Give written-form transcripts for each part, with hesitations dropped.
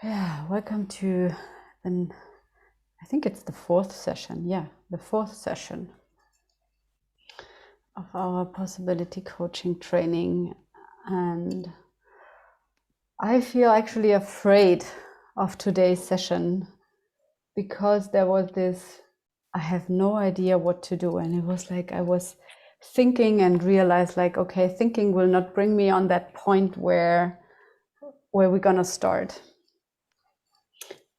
Yeah, welcome to then I think it's the fourth session. Yeah, the fourth session of our possibility coaching training. And I feel actually afraid of today's session because there was this, I have no idea what to do. And it was like I was thinking and realized like, okay, thinking will not bring me on that point where we're gonna start.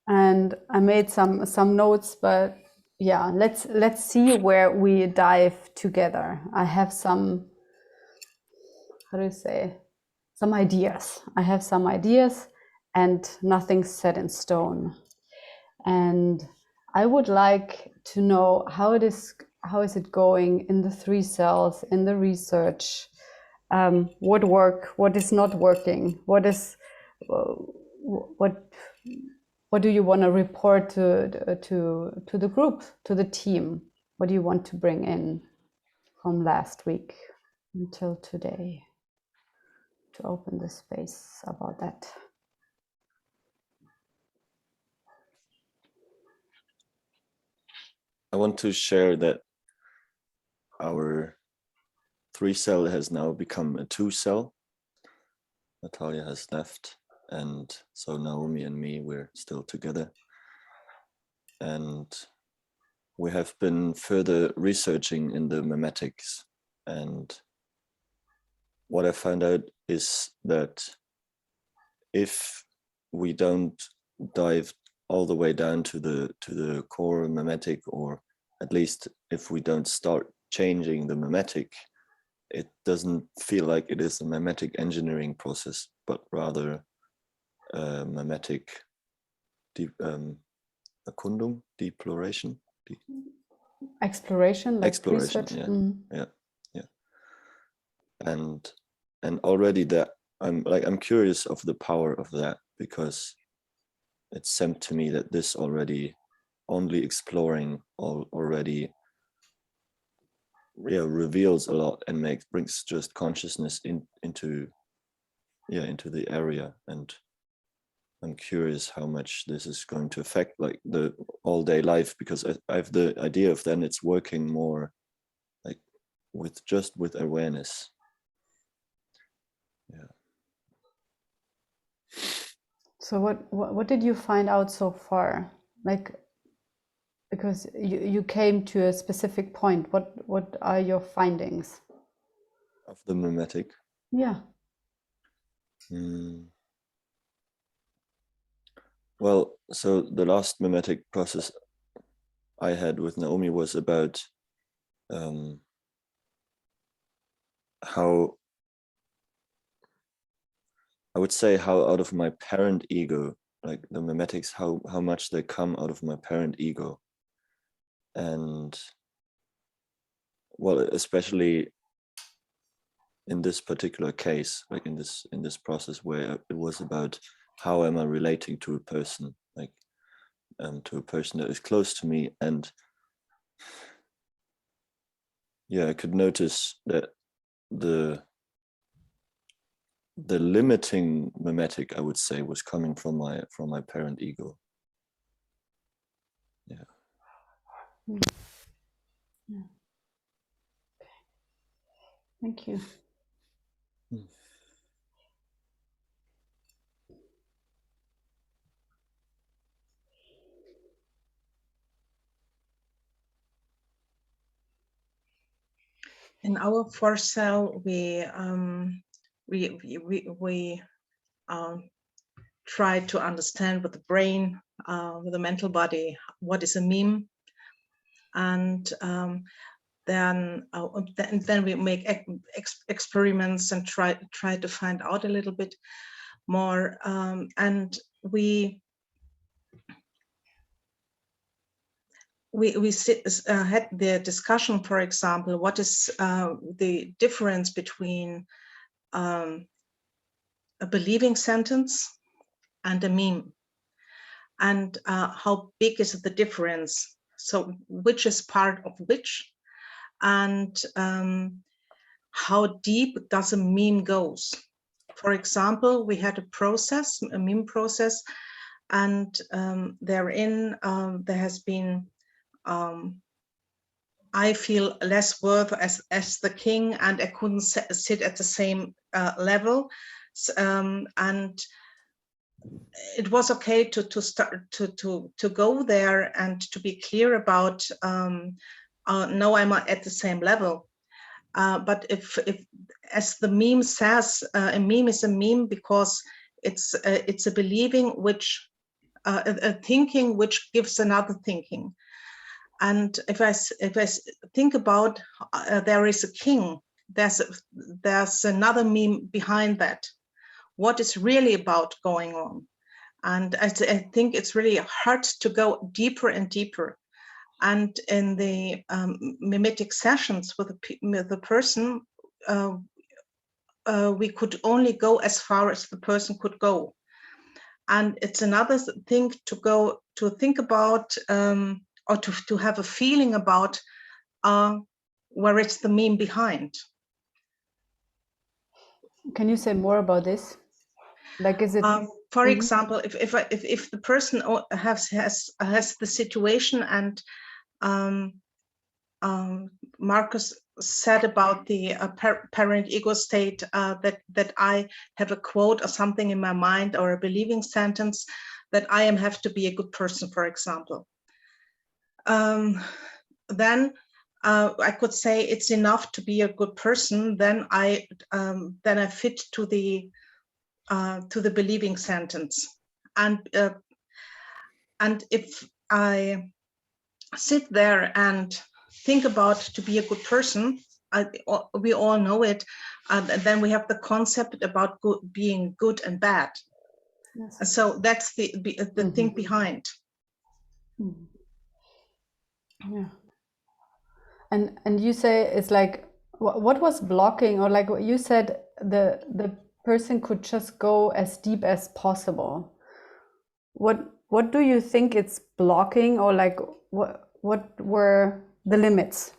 And I made some notes, but yeah, let's see where we dive together. I have some, how do you say, some ideas. I have some ideas, and nothing's set in stone. And I would like to know how is it going in the 3 cells, in the research, what is not working, what do you want to report to the group, to the team? What do you want to bring in from last week until today to open the space about that? I want to share that our 3 cell has now become a 2 cell. Natalia has left, and so Naomi and me, we're still together. And we have been further researching in the memetics. And what I found out is that if we don't dive all the way down to the core memetic, or at least if we don't start changing the memetic, it doesn't feel like it is a memetic engineering process, but rather a memetic Erkundung, deploration, Exploration, like exploration. research. Yeah. And already that I'm curious of the power of that, because it seemed to me that this already only exploring already reveals a lot and brings just consciousness into the area. And I'm curious how much this is going to affect like the all-day life, because I have the idea of then it's working more like with awareness. Yeah. So what did you find out so far? Like, because you came to a specific point. What are your findings Of the memetic? Yeah. Well, so the last memetic process I had with Naomi was about how, I would say, how out of my parent ego, like the memetics, how much they come out of my parent ego. And well, especially in this particular case, like in this process where it was about how am I relating to a person, like to a person that is close to me. And yeah, I could notice that the limiting memetic, I would say, was coming from my parent ego. Yeah. Yeah. Okay. Thank you. In our 4 cell, we try to understand with the brain, with the mental body, what is a meme, and then we make experiments and try to find out a little bit more, and we had the discussion, for example, what is the difference between a believing sentence and a meme, and how big is the difference, so which is part of which, and how deep does a meme goes. For example, we had a meme process and therein there has been I feel less worth as the king, and I couldn't sit at the same level, and it was okay to start to go there and to be clear about no, I'm at the same level. But if as the meme says, a meme is a meme because it's a believing which a thinking which gives another thinking. And if I think about there is a king, there's another meme behind that. What is really about going on? And I think it's really hard to go deeper and deeper. And in the mimetic sessions with the person, we could only go as far as the person could go. And it's another thing to think about or to have a feeling about where it's the meme behind. Can you say more about this? Like, is it? For example, if the person has the situation, and Marcus said about the parent ego state, that I have a quote or something in my mind or a believing sentence that I have to be a good person, for example. Then I could say it's enough to be a good person. Then I fit to the believing sentence, and if I sit there and think about to be a good person, we all know it, and then we have the concept about being good and bad. Yes. So that's the thing behind. Yeah. And you say it's like, what was blocking, or like what you said, the person could just go as deep as possible. What do you think it's blocking, or like what were the limits?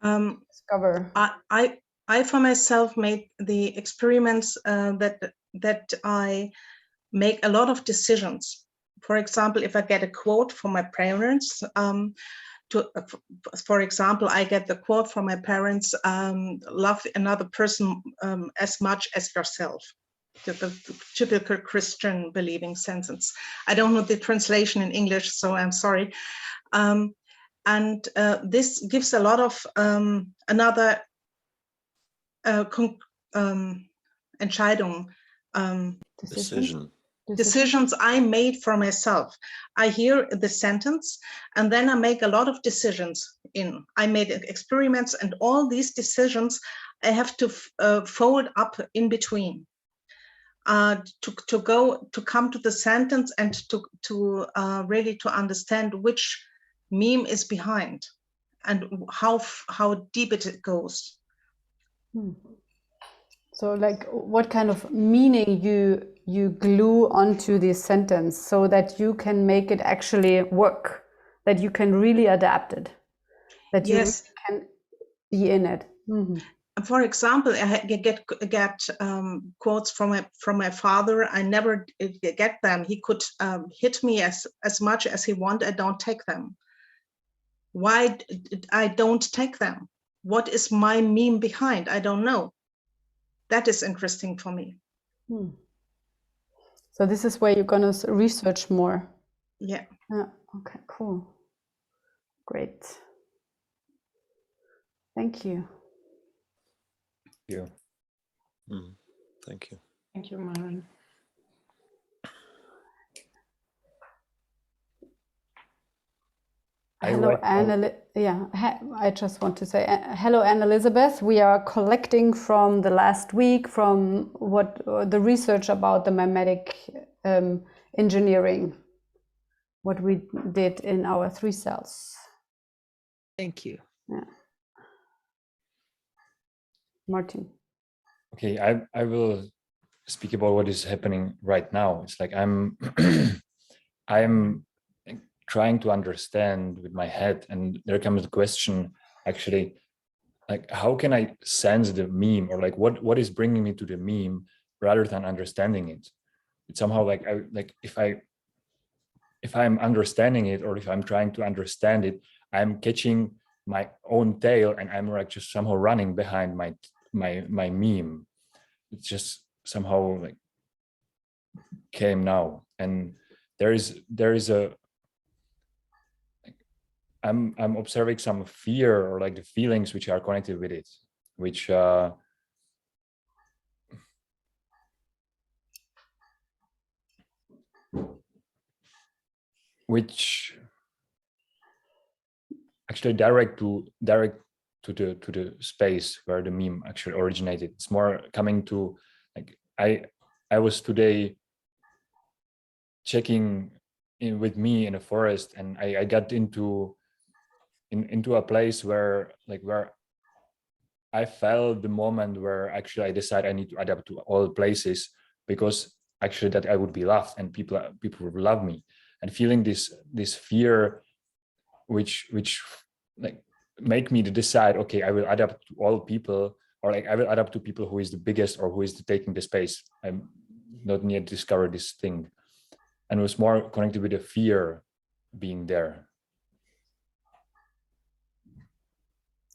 Discover. I for myself made the experiments that I make a lot of decisions. For example, if I get a quote from my parents, for example, I get the quote from my parents, love another person as much as yourself. The typical Christian believing sentence. I don't know the translation in English, so I'm sorry. And this gives a lot of another Entscheidung, decisions I made for myself. I hear the sentence, and then I make a lot of decisions. I made experiments, and all these decisions I have to fold up in between to come to the sentence, and to really to understand which meme is behind and how deep it goes. So like, what kind of meaning you glue onto this sentence so that you can make it actually work, that you can really adapt it, that you really can be in it. For example, I get quotes from my father. I never get them. He could hit me as much as he want. I don't take them. Why I don't take them? What is my meme behind? I don't know. That is interesting for me. So this is where you're gonna research more. Yeah. Okay, cool. Great. Thank you. Thank you. Thank you, Maren. Hello, Anne. Yeah, I just want to say hello, Anne Elizabeth. We are collecting from the last week, from what the research about the mimetic engineering, what we did in our 3 cells. Thank you. Yeah. Martin. Okay, I will speak about what is happening right now. It's like I'm trying to understand with my head, and there comes the question, actually, like, how can I sense the meme, or like what is bringing me to the meme rather than understanding it? It's somehow like if I if I'm understanding it, or if I'm trying to understand it, I'm catching my own tail, and I'm like just somehow running behind my meme. It's just somehow like came now, and there is a I'm observing some fear, or like the feelings which are connected with it, which actually direct to the space where the meme actually originated. It's more coming to, like, I was today checking in with me in a forest, and I got into a place where I felt the moment where actually I decide I need to adapt to all places, because actually that I would be loved and people would love me, and feeling this fear which like make me to decide, okay, I will adapt to all people, or like I will adapt to people who is the biggest or who is taking the space. I'm not yet discovered this thing, and it was more connected with the fear being there.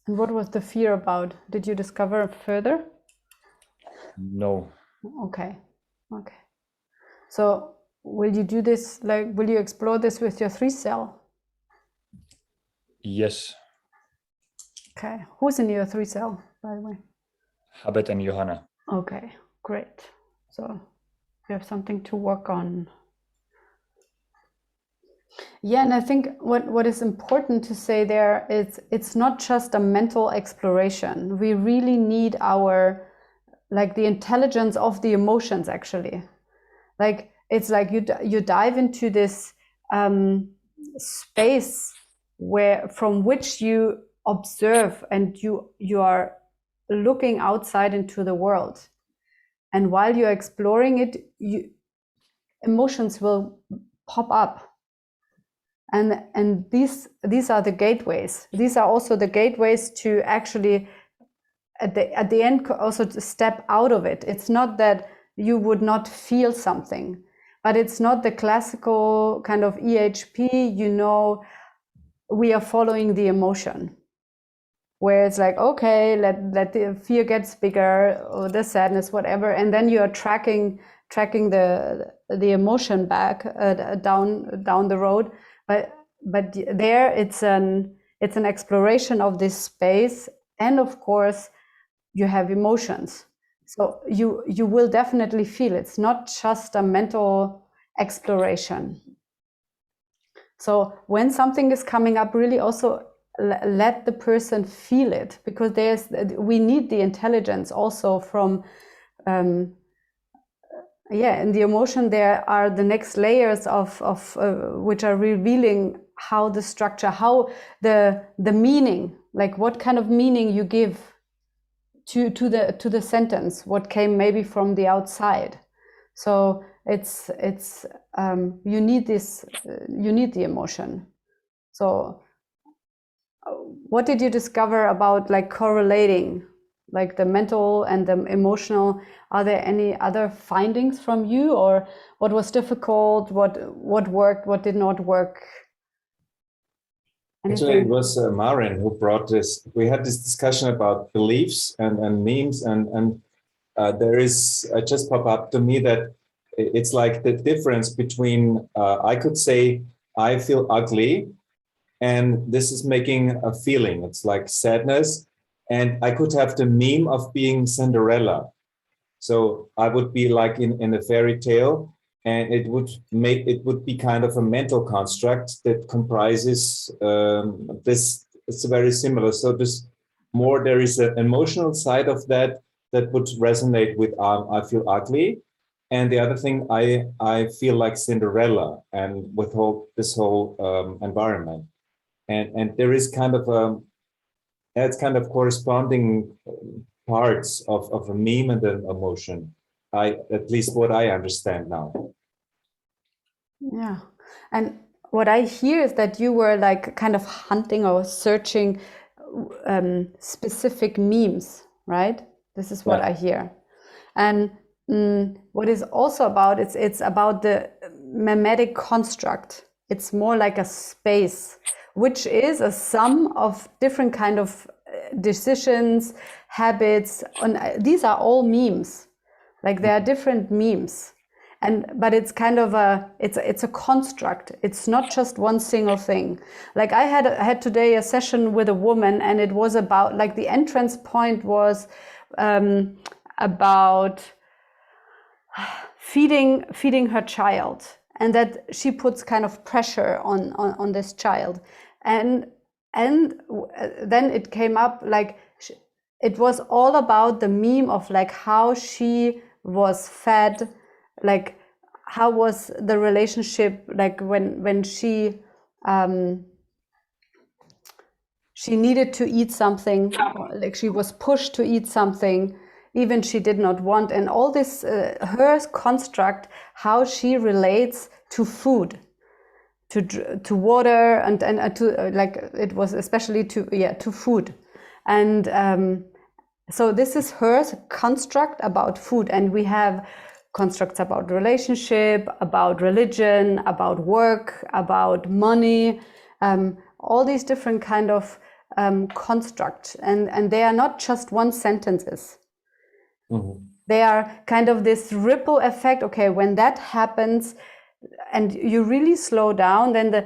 And what was the fear about? Did you discover further? No. Okay. So will you do this, like, will you explore this with your 3 cell? Yes. Okay. Who's in your 3 cell, by the way? Habet and Johanna. Okay, great. So you have something to work on. Yeah, and I think what is important to say there is it's not just a mental exploration. We really need our, like, the intelligence of the emotions, actually. Like, it's like you dive into this space from which you observe, and you are looking outside into the world. And while you're exploring it, emotions will pop up. And these are the gateways. These are also the gateways to actually, at the end, also to step out of it. It's not that you would not feel something, but it's not the classical kind of EHP, we are following the emotion, where it's like, okay, let the fear gets bigger, or the sadness, whatever, and then you are tracking the emotion back down the road. But there it's an exploration of this space, and of course you have emotions. So you will definitely feel it's not just a mental exploration. So when something is coming up, really also let the person feel it, because we need the intelligence also from in the emotion. There are the next layers of which are revealing how the structure, how the meaning, like what kind of meaning you give to the sentence, what came maybe from the outside. So it's you need the emotion. So what did you discover about, like, correlating, like, the mental and the emotional? Are there any other findings from you, or what was difficult, what worked, what did not work? Actually, Anything? it was Marin who brought this. We had this discussion about beliefs and memes, and there is just pop up to me that it's like the difference between I could say I feel ugly, and this is making a feeling. It's like sadness, and I could have the meme of being Cinderella. So I would be like in a fairy tale, and it would be kind of a mental construct that comprises this. It's very similar. So this more, there is an emotional side of that would resonate with I feel ugly, and the other thing, I feel like Cinderella, and with this whole environment, and there is kind of it's kind of corresponding parts of a meme and an emotion. At least what I understand now. Yeah. And what I hear is that you were, like, kind of hunting or searching specific memes, right? This is what I hear. And what is also about, it's about the memetic construct. It's more like a space, which is a sum of different kind of decisions, habits. These are all memes. Like there are different memes. But it's kind of it's a construct. It's not just one single thing. Like I had today a session with a woman, and it was about, like, the entrance point was about feeding her child, and that she puts kind of pressure on this child, and then it came up, like, it was all about the meme of, like, how she was fed, like how was the relationship, like when she needed to eat something, like she was pushed to eat something even she did not want, and all this her construct, how she relates to food, to water, and to like it was especially to food, and so this is her construct about food. And we have constructs about relationship, about religion, about work, about money, all these different kind of constructs, and they are not just one sentences. They are kind of this ripple effect. Okay, when that happens and you really slow down, then the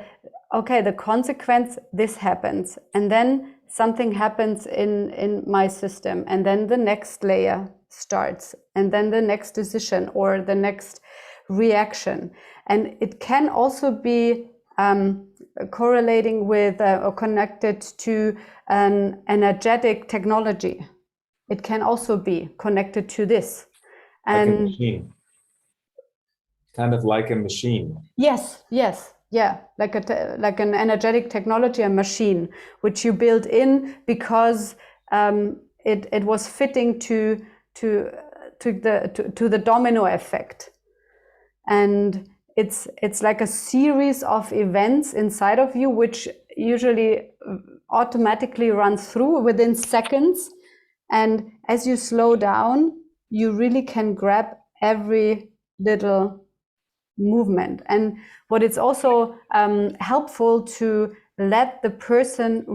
consequence, this happens, and then something happens in my system, and then the next layer starts, and then the next decision or the next reaction. And it can also be correlating with or connected to an energetic technology. It can also be connected to this. And like a machine. Kind of like a machine. Yes, yeah, like an energetic technology, a machine, which you build in because it was fitting to the domino effect, and it's like a series of events inside of you, which usually automatically runs through within seconds, and as you slow down, you really can grab every little movement. And what it's also helpful to let the person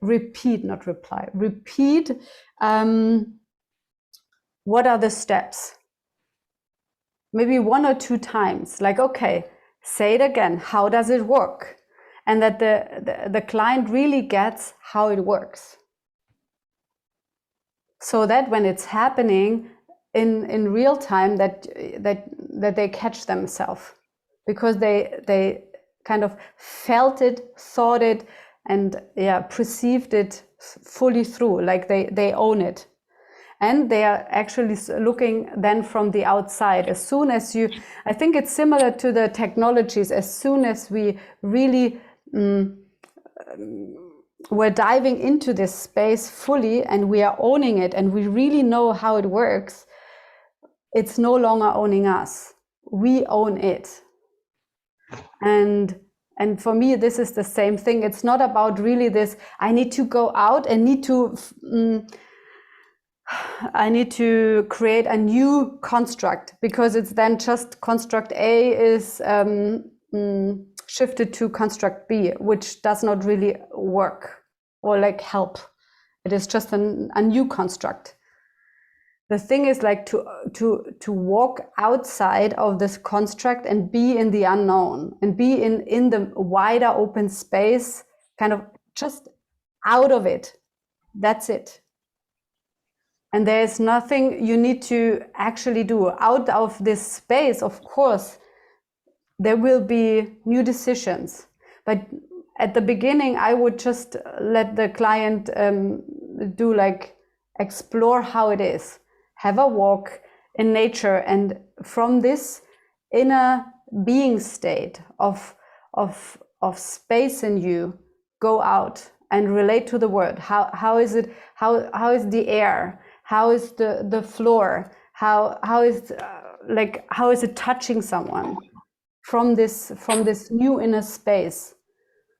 repeat what are the steps, maybe 1 or 2 times, like, okay, say it again, how does it work, and that the client really gets how it works, so that when it's happening in real time, that they catch themselves, because they kind of felt it, thought it, and perceived it fully through, like they own it, and they are actually looking then from the outside. As soon as I think it's similar to the technologies. As soon as we really we're diving into this space fully, and we are owning it, and we really know how it works, it's no longer owning us. We own it. And for me, this is the same thing. It's not about really this, I need to go out and I need to create a new construct, because it's then just construct A is shifted to construct B, which does not really work or like help. It is just a new construct. The thing is, like, to walk outside of this construct and be in the unknown, and be in the wider open space, kind of just out of it. That's it. And there's nothing you need to actually do. Out of this space, of course, there will be new decisions. But at the beginning, I would just let the client explore how it is. Have a walk in nature, and from this inner being state of space in you, go out and relate to the world. How is it? How is the air? How is the floor? How is it touching someone from this new inner space?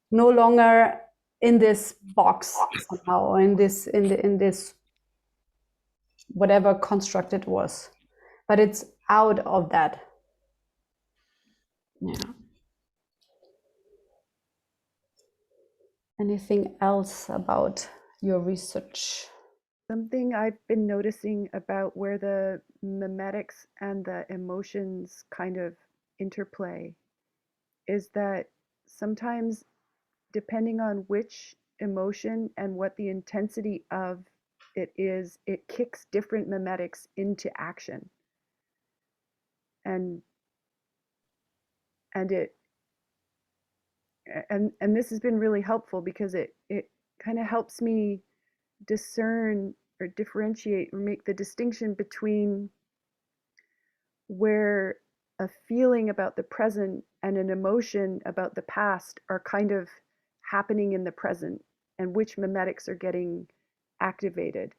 No longer in this box somehow, or in this whatever construct it was, but it's out of that. Yeah. Anything else about your research? Something I've been noticing about where the memetics and the emotions kind of interplay is that sometimes, depending on which emotion and what the intensity of it is, it kicks different memetics into action. And it and this has been really helpful because it kind of helps me discern or differentiate or make the distinction between where a feeling about the present and an emotion about the past are kind of happening in the present, and which memetics are getting activated.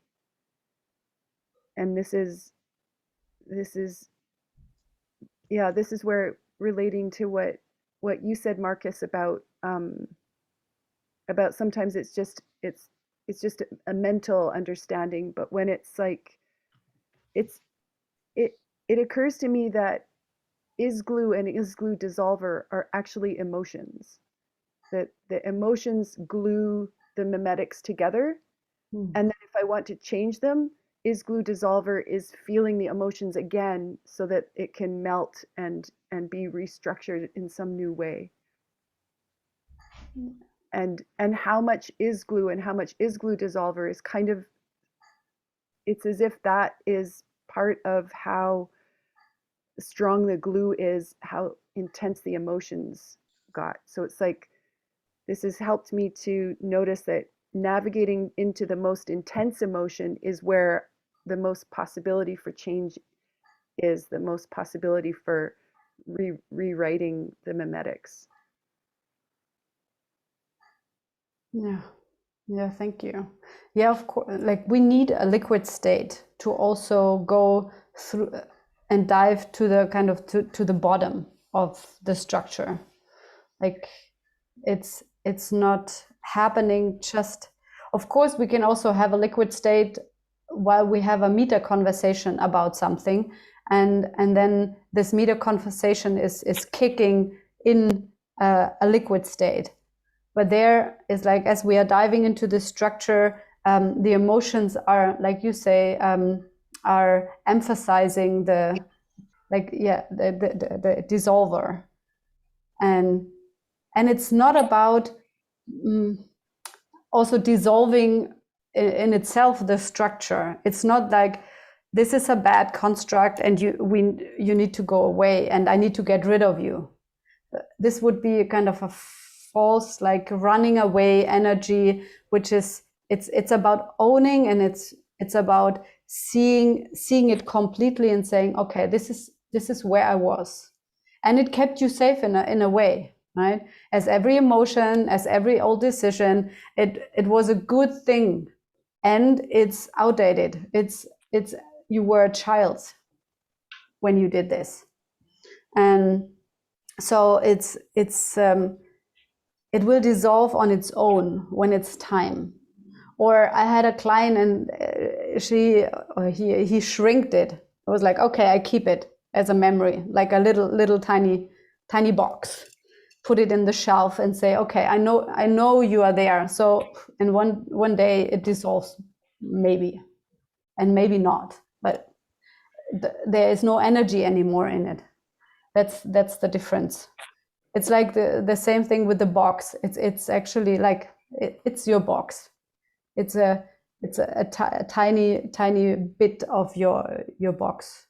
And this is where, relating to what you said, Marcus, about sometimes it's just a mental understanding, but when it's like it occurs to me that is glue and is glue dissolver are actually emotions, that the emotions glue the memetics together. And then if I want to change them, is glue dissolver is feeling the emotions again so that it can melt and be restructured in some new way. And how much is glue and how much is glue dissolver is kind of, it's as if that is part of how strong the glue is, how intense the emotions got. So it's like, this has helped me to notice that navigating into the most intense emotion is where the most possibility for change is, the most possibility for rewriting the memetics. Yeah, thank you. Yeah, of course, like we need a liquid state to also go through and dive to the kind of to the bottom of the structure. Like it's not happening just, of course we can also have a liquid state while we have a meta conversation about something, and then this meta conversation is kicking in a liquid state. But there is, like, as we are diving into the structure, the emotions are, like you say, are emphasizing the dissolver, and it's not about also dissolving in itself the structure. It's not like this is a bad construct and you need to go away and I need to get rid of you. This would be a kind of a false, like, running away energy, which is it's about owning, and it's about seeing it completely and saying, okay, this is where I was, and it kept you safe in a way, right? As every emotion, as every old decision, it was a good thing, and it's outdated. It's you were a child when you did this, and so it will dissolve on its own when it's time. Or I had a client and he shrinked it. It was like, okay, I keep it as a memory, like a little tiny box. Put it in the shelf and say, okay, I know you are there. So, and one day it dissolves, maybe, and maybe not. But there is no energy anymore in it. That's the difference. It's like the same thing with the box. It's actually like it's your box. It's a tiny bit of your box.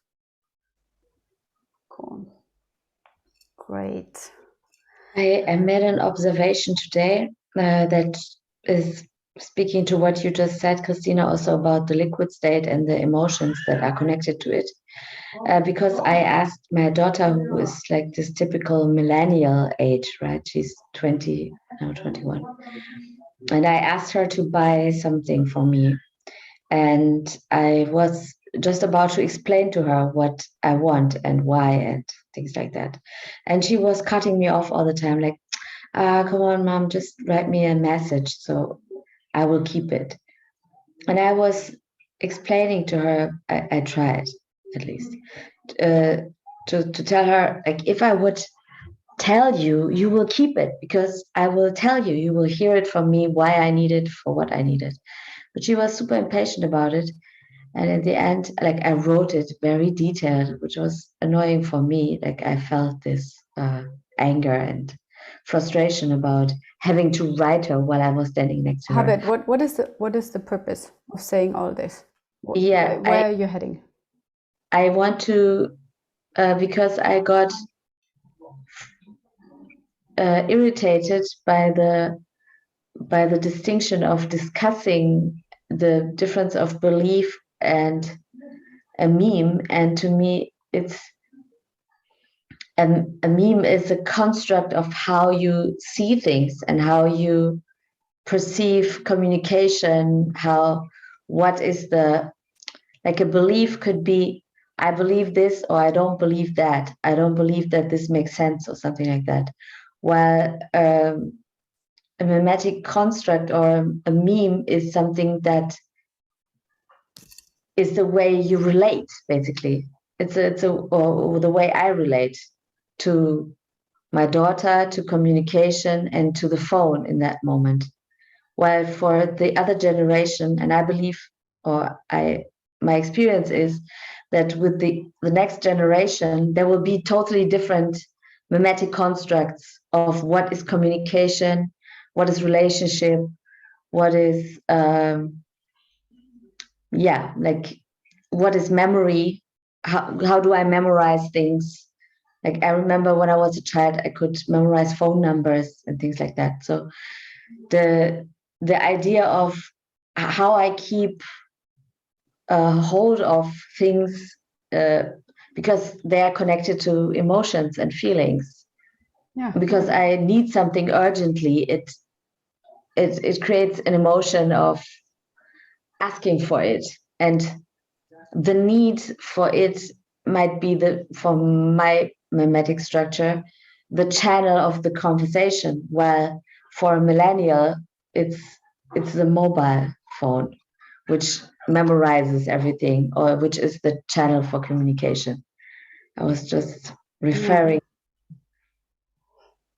Cool. Great. I made an observation today that is speaking to what you just said, Christina, also about the liquid state and the emotions that are connected to it. Because I asked my daughter, who is like this typical millennial age, right? She's 20, now 21. And I asked her to buy something for me. And I was just about to explain to her what I want and why and things like that. And she was cutting me off all the time, like, come on, Mom, just write me a message so I will keep it. And I was explaining to her, I tried at least, to tell her, like, if I would tell you, you will keep it, because I will tell you, you will hear it from me why I need it, for what I need it. But she was super impatient about it. And in the end, like, I wrote it very detailed, which was annoying for me. Like, I felt this anger and frustration about having to write her while I was standing next to her. Habit, what is the purpose of saying all this? Yeah, Where are you heading? I want to, because I got irritated by the distinction of discussing the difference of belief and a meme. And to me, it's a meme is a construct of how you see things and how you perceive communication. What is the, like, a belief could be, I believe this, or I don't believe that. I don't believe that this makes sense, or something like that. While a mimetic construct or a meme is something that is the way you relate, basically. Or the way I relate to my daughter, to communication, and to the phone in that moment. While for the other generation, and I believe, my experience is that with the next generation, there will be totally different mimetic constructs of what is communication, what is relationship, what is like, what is memory, how do I memorize things. Like, I remember when I was a child, I could memorize phone numbers and things like that. So the idea of how I keep hold of things, because they are connected to emotions and feelings. Yeah. Because I need something urgently, it creates an emotion of asking for it, and the need for it might be for my mimetic structure, the channel of the conversation, while for a millennial, it's the mobile phone, which memorizes everything, or which is the channel for communication. I was just referring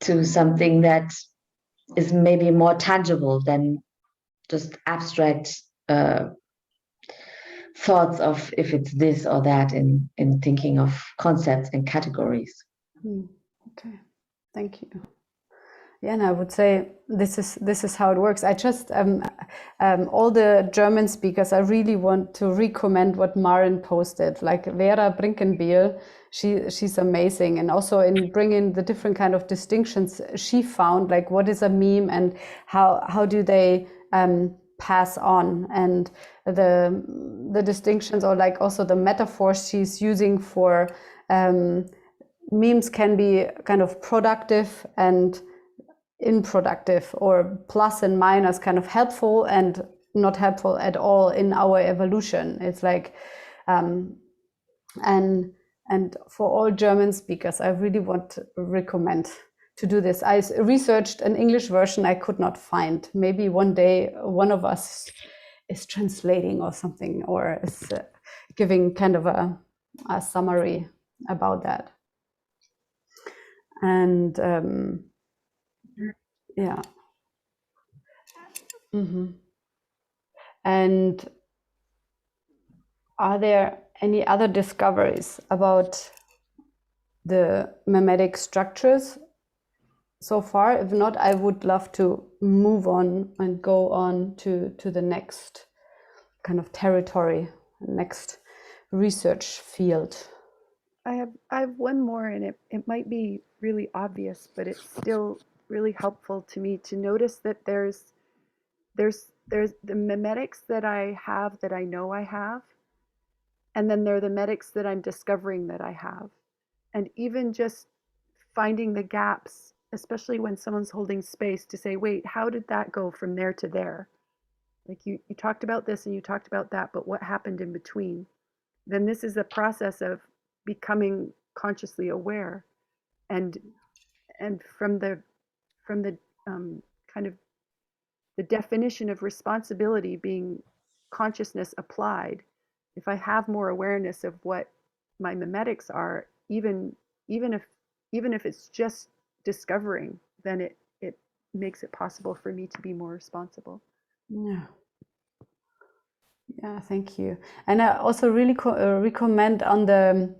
to something that is maybe more tangible than just abstract thoughts of if it's this or that, in thinking of concepts and categories. Okay, thank you. Yeah, and I would say this is how it works. I just all the German speakers, I really want to recommend what Maren posted, like Vera Brinkenbiel. She's amazing, and also in bringing the different kind of distinctions she found, like what is a meme and how do they pass on, and the distinctions, or like also the metaphors she's using for memes can be kind of productive and unproductive, or plus and minus, kind of helpful and not helpful at all in our evolution. It's like and for all German speakers, I really want to recommend to do this. I researched an English version I could not find. Maybe one day one of us is translating or something, or is giving kind of a summary about that. And yeah. And are there any other discoveries about the mimetic structures so far? If not, I would love to move on and go on to the next kind of territory, next research field. I have one more, and it might be really obvious, but it's still really helpful to me to notice that there's the mimetics that I have, that I know I have, and then there are the mimetics that I'm discovering that I have. And even just finding the gaps, especially when someone's holding space, to say, wait, how did that go from there to there? Like you talked about this and you talked about that, but what happened in between? Then this is a process of becoming consciously aware, and from the kind of the definition of responsibility being consciousness applied. If I have more awareness of what my mimetics are, even if it's just discovering, then it makes it possible for me to be more responsible. Yeah. Yeah, thank you. And I also really recommend on the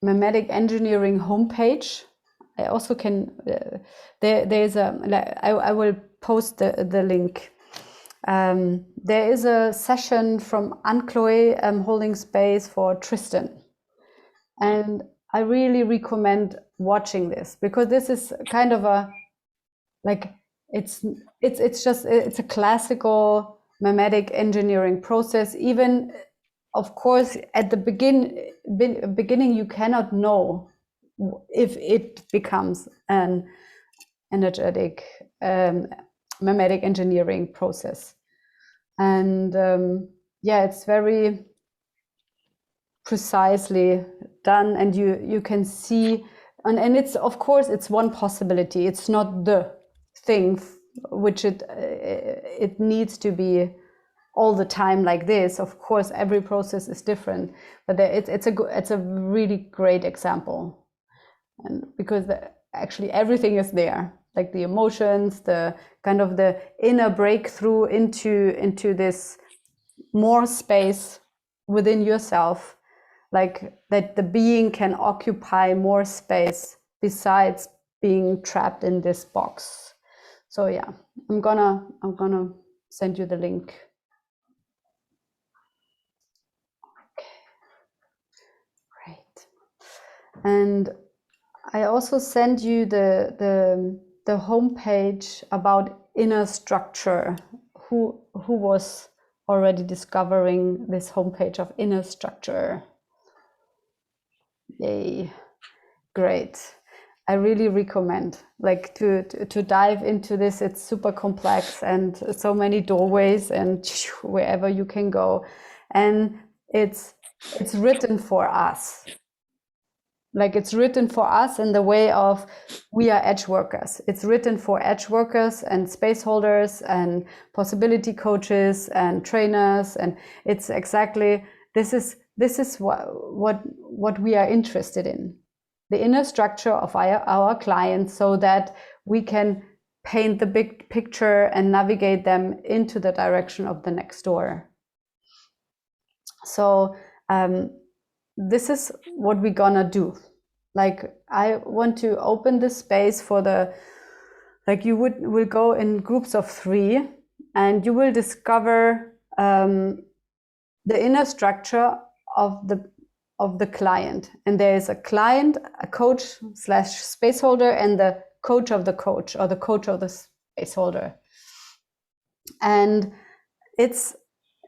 mimetic engineering homepage. I also can, there's I will post the link. There is a session from Anne-Chloé holding space for Tristan. And I really recommend watching this, because this is kind of a, like, it's a classical mimetic engineering process. Even, of course, at the beginning, you cannot know if it becomes an energetic mimetic engineering process. And yeah, it's very precisely done, and you can see, and it's, of course, it's one possibility. It's not the thing which it needs to be all the time like this. Of course, every process is different, but it's a really great example, and because actually everything is there, like the emotions, the kind of the inner breakthrough into this more space within yourself, like that the being can occupy more space besides being trapped in this box. So yeah, I'm gonna send you the link. Okay. Great. And I also send you the homepage about inner structure. Who was already discovering this homepage of inner structure? Yay, great. I really recommend, like, to dive into this. It's super complex and so many doorways and wherever you can go. And it's written for us. Like, it's written for us in the way of, we are edge workers. It's written for edge workers and space holders and possibility coaches and trainers. And it's exactly, this is what we are interested in. The inner structure of our clients, so that we can paint the big picture and navigate them into the direction of the next door. So this is what we're gonna do. Like, I want to open the space for you will go in groups of 3, and you will discover the inner structure of the client. And there is a client, a coach / space holder, and the coach of the coach, or the coach of the space holder. And it's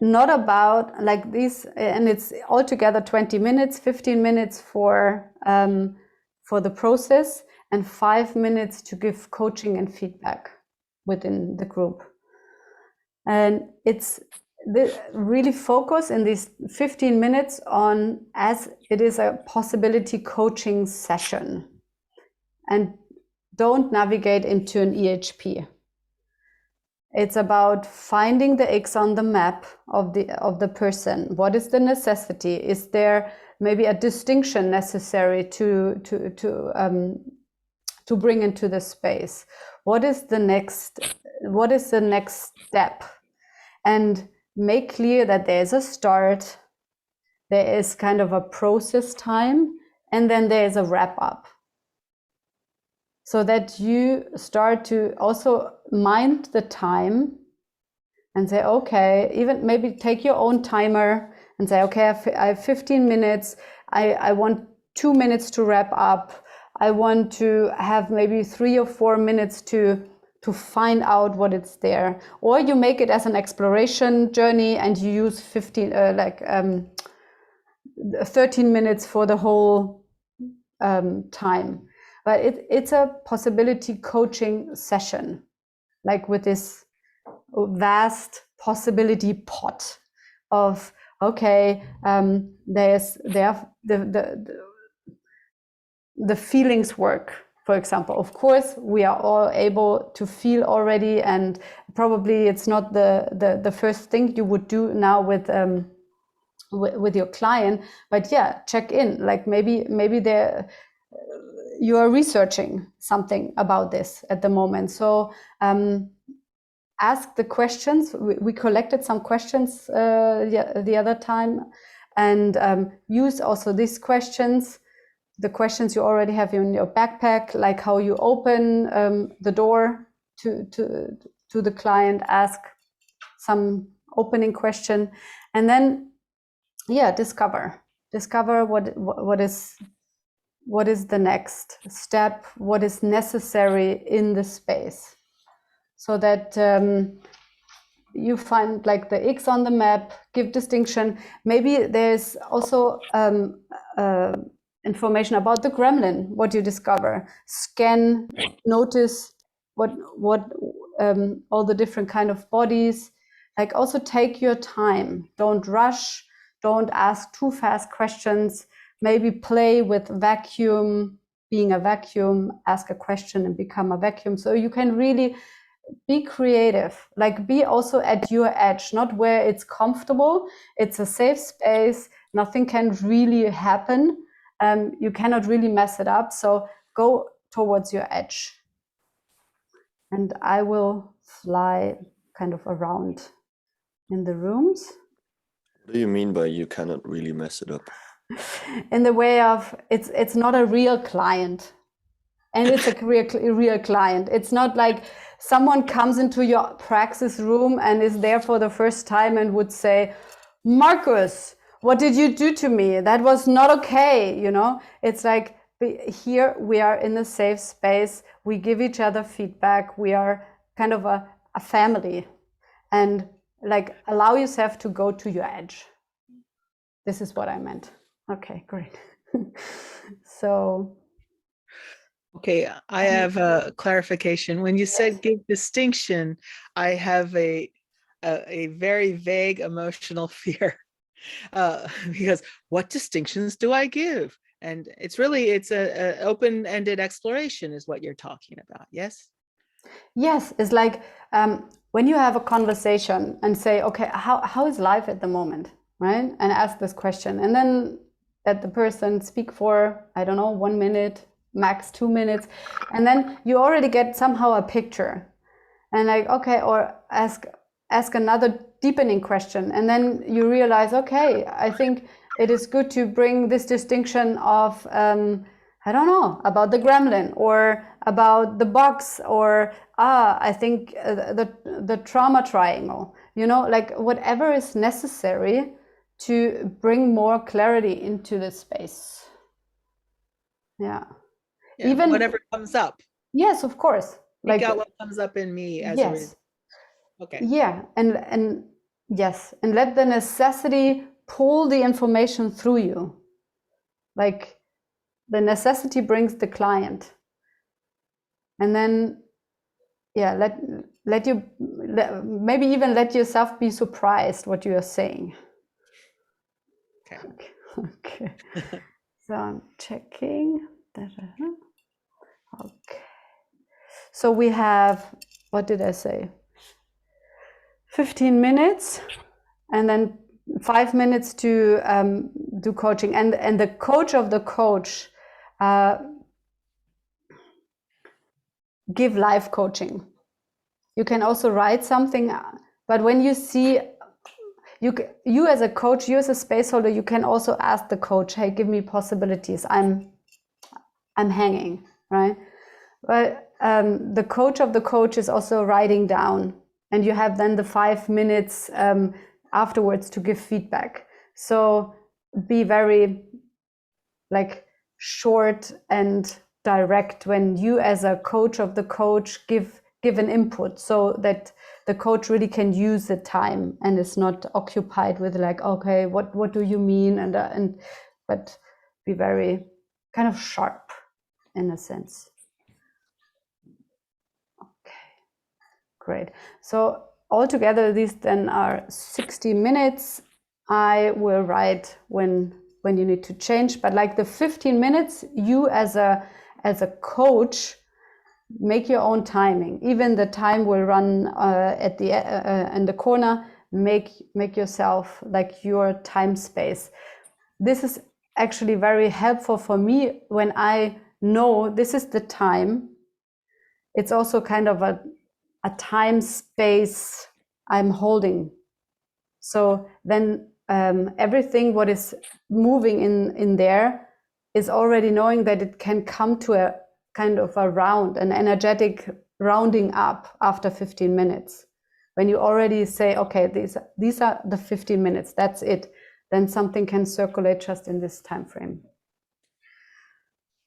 not about like this, and it's altogether 20 minutes, 15 minutes for the process, and 5 minutes to give coaching and feedback within the group. And it's really focus in these 15 minutes on, as it is a possibility coaching session, and don't navigate into an EHP. It's about finding the X on the map of the person. What is the necessity? Is there maybe a distinction necessary to bring into the space? What is the next step? And make clear that there's a start, there is kind of a process time, and then there is a wrap up. So that you start to also mind the time and say, okay, even maybe take your own timer and say, okay, I have 15 minutes. I want 2 minutes to wrap up. I want to have maybe 3 or 4 minutes to find out what it's there. Or you make it as an exploration journey and you use 13 minutes for the whole time. But it's a possibility coaching session, like with this vast possibility pot of, okay, there's the feelings work, for example. Of course, we are all able to feel already, and probably it's not the first thing you would do now with your client, but yeah, check in. Like maybe there you are researching something about this at the moment. So ask the questions. We collected some questions the other time, and use also these questions, the questions you already have in your backpack, like how you open the door to the client, ask some opening question, and then discover what is the next step, what is necessary in the space, so that you find like the X on the map, give distinction. Maybe there's also information about the gremlin, what you discover. Scan, notice what all the different kind of bodies. Like, also take your time. Don't rush. Don't ask too fast questions. Maybe play with vacuum, being a vacuum, ask a question and become a vacuum. So you can really be creative, like be also at your edge, not where it's comfortable. It's a safe space. Nothing can really happen. You cannot really mess it up. So go towards your edge. And I will fly kind of around in the rooms. What do you mean by you cannot really mess it up? In the way of it's not a real client, and it's a real client. It's not like someone comes into your praxis room and is there for the first time and would say, Marcus, what did you do to me? That was not okay. You know, it's like, here we are in a safe space. We give each other feedback. We are kind of a family, and like allow yourself to go to your edge. This is what I meant. Okay, great. So. Okay, I have a clarification. When you said give distinction, I have a very vague emotional fear because what distinctions do I give? And it's a open-ended exploration is what you're talking about. Yes. Yes, it's like when you have a conversation and say, okay, how is life at the moment, right? And ask this question, and then let the person speak for, I don't know, 1 minute, max 2 minutes, and then you already get somehow a picture, and like, okay, or ask another deepening question, and then you realize, okay, I think it is good to bring this distinction of I don't know, about the gremlin or about the box, or I think the trauma triangle, you know, like whatever is necessary to bring more clarity into the space. Yeah, even whatever comes up. Yes, of course. Like what comes up in me as a result. Okay. Yeah, and yes, and let the necessity pull the information through you. Like the necessity brings the client, and then maybe even let yourself be surprised what you are saying. Okay. So I'm checking. Okay. So we have, what did I say? 15 minutes, and then 5 minutes to do coaching. And the coach of the coach give live coaching. You can also write something, but when you see, you as a coach, you as a space holder, you can also ask the coach, hey, give me possibilities. I'm hanging, right? But the coach of the coach is also writing down, and you have then the 5 minutes afterwards to give feedback. So be very like short and direct when you as a coach of the coach give an input, so that the coach really can use the time and is not occupied with like, okay, what do you mean? But be very kind of sharp in a sense. Okay, great. So altogether, these then are 60 minutes. I will write when you need to change, but like the 15 minutes, you as a coach, make your own timing. Even the time will run at the in the corner. Make yourself like your time space. This is actually very helpful for me when I no, this is the time. It's also kind of a time space I'm holding. So then everything what is moving in there is already knowing that it can come to a kind of a round, an energetic rounding up after 15 minutes. When you already say, okay, these are the 15 minutes, that's it, then something can circulate just in this time frame.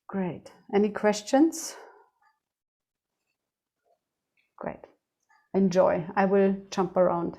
Great. Any questions? Great. Enjoy. I will jump around.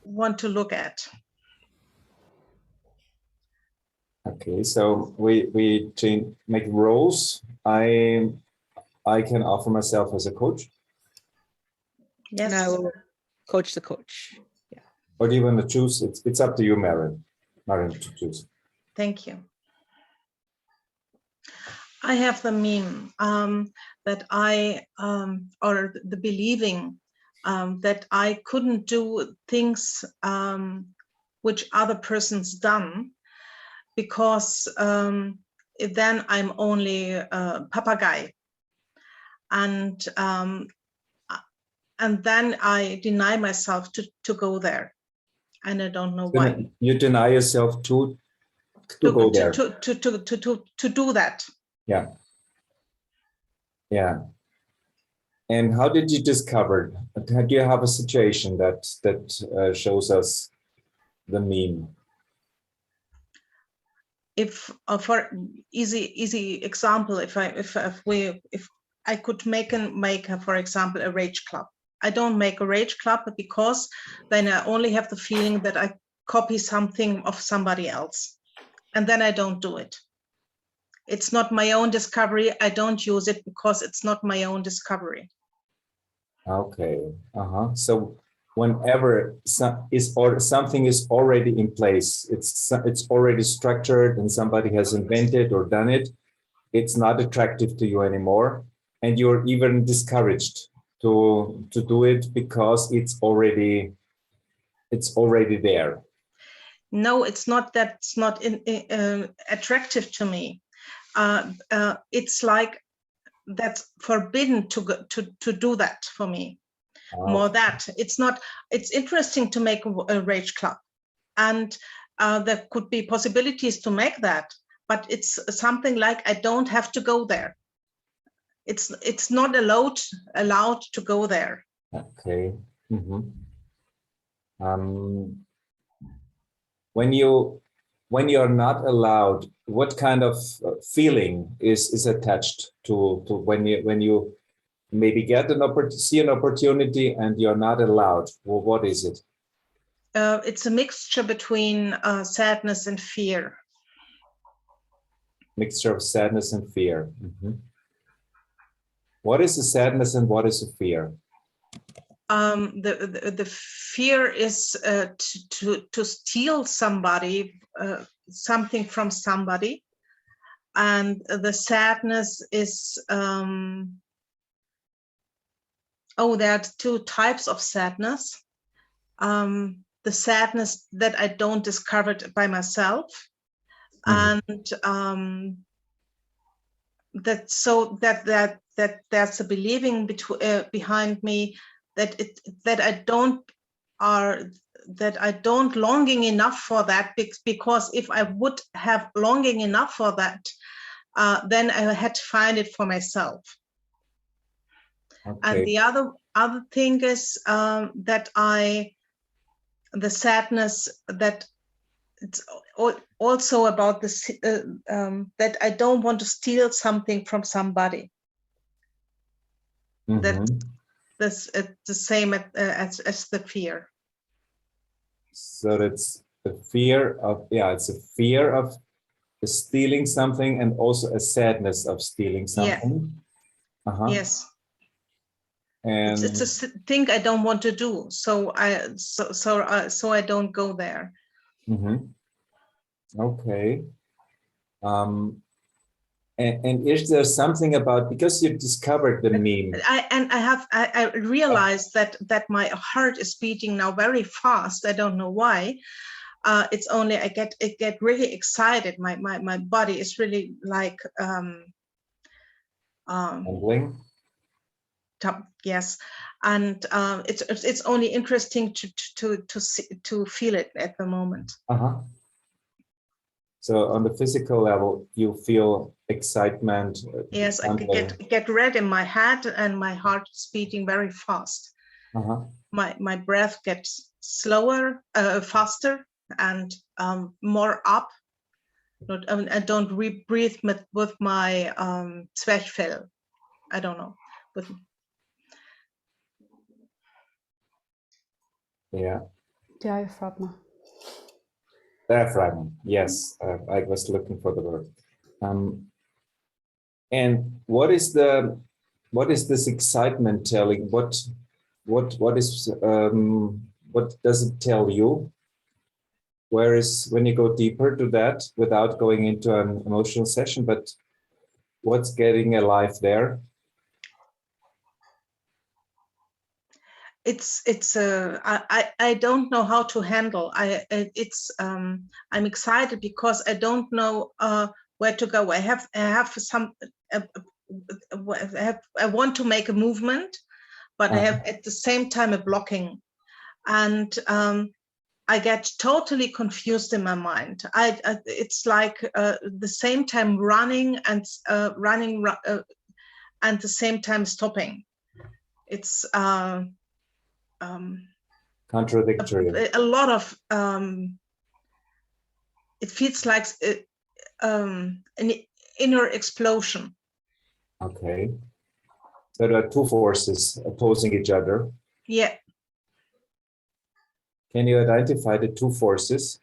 Want to look at. Okay, so we make roles. I can offer myself as a coach. Yes. And I will coach the coach. Yeah. Or do you want to choose? It's up to you, Maren. Maren, to choose. Thank you. I have the meme that or the believing that I couldn't do things which other person's done, because then I'm only a papagay, and then I deny myself to go there, and I don't know why. You deny yourself to go there. To do that. Yeah. Yeah. And how did you discover? Do you have a situation that shows us the meme? If for easy example, if I could make for example a rage club. I don't make a rage club because then I only have the feeling that I copy something of somebody else, and then I don't do it. It's not my own discovery. I don't use it because it's not my own discovery. Okay. So whenever something is already in place, it's already structured, and somebody has invented or done it, it's not attractive to you anymore, and you're even discouraged to do it because it's already there. No, it's not that it's not attractive to me. It's like that's forbidden to do that for me. More that it's not. It's interesting to make a rage club, and there could be possibilities to make that, but it's something like I don't have to go there. It's not allowed to go there. Okay. When you're not allowed, what kind of feeling is attached to when you maybe see an opportunity and you're not allowed? Well, what is it? It's a mixture between sadness and fear. Mixture of sadness and fear. What is the sadness and what is the fear? The fear is to steal somebody something from somebody, and the sadness is there are two types of sadness. The sadness that I don't discover it by myself, and that's a believing behind me that I don't longing enough for that, because if I would have longing enough for that, then I had to find it for myself. Okay. And the other thing is that the sadness that it's also about this that I don't want to steal something from somebody. That's the same as the fear. So that's the fear of, yeah, it's a fear of stealing something and also a sadness of stealing something. Yeah. Yes. And it's a thing I don't want to do, so I don't go there. Okay. And is there something about, because you discovered the meme? I realized that my heart is beating now very fast. I don't know why. It's only I get really excited. My body is really like Trembling. Yes, and it's only interesting to feel it at the moment. So on the physical level, you feel excitement. Yes, I get red in my head, and my heart is beating very fast. My breath gets slower, faster, and more up. I don't breathe with my Zwerchfell. I don't know. Yeah. Diaphragma. Diaphragm. Yes, I was looking for the word. And what is this excitement telling? What does it tell you? Whereas when you go deeper to that, without going into an emotional session, but what's getting alive there? I don't know how to handle. I'm excited because I don't know where to go. I have some. I want to make a movement, but I have at the same time a blocking, and I get totally confused in my mind. It's like the same time running and and the same time stopping. It's contradictory. A lot of it feels like an inner explosion. Okay, so there are two forces opposing each other. Yeah. Can you identify the two forces?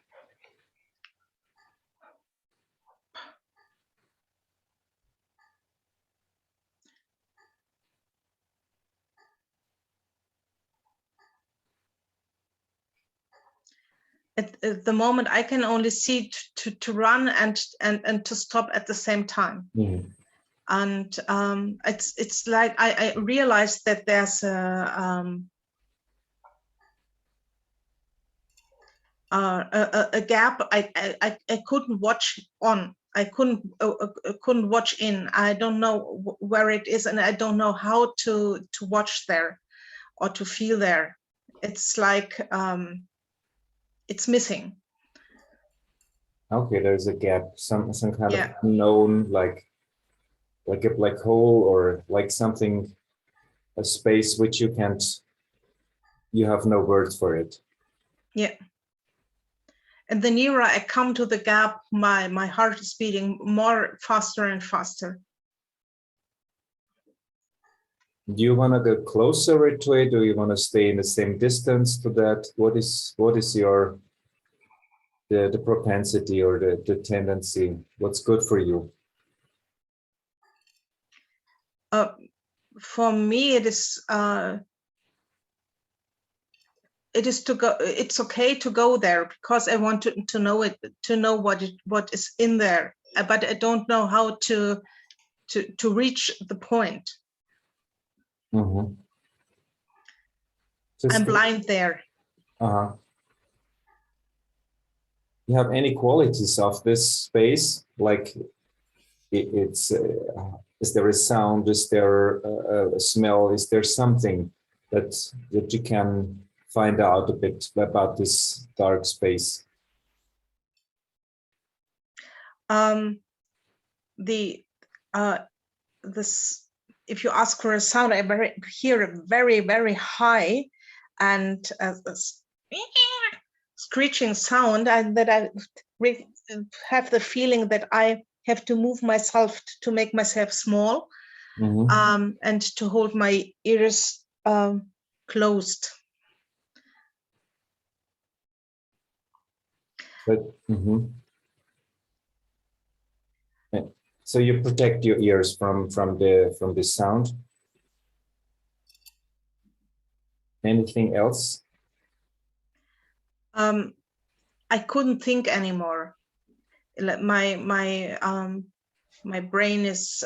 At the moment, I can only see to run and to stop at the same time. And it's like I realized that there's a gap. I couldn't watch on. I couldn't watch in. I don't know where it is, and I don't know how to watch there or to feel there. It's like it's missing. Okay, there's a gap, some kind of unknown, like a black hole, or like something, a space which you have no words for it. Yeah. And the nearer I come to the gap, my heart is beating more faster and faster. Do you want to go closer to it, or you want to stay in the same distance to that? What is your the propensity or the tendency? What's good for you? For me, it is to go. It's okay to go there because I want to know it, to know what is in there. But I don't know how to reach the point. I'm blind there. You have any qualities of this space? Like it's is there a sound? Is there a smell? Is there something that you can find out a bit about this dark space? If you ask for a sound, I hear a very, very high and screeching sound, and that I have the feeling that I have to move myself to make myself small, and to hold my ears closed. But so you protect your ears from the sound. Anything else? I couldn't think anymore. My brain is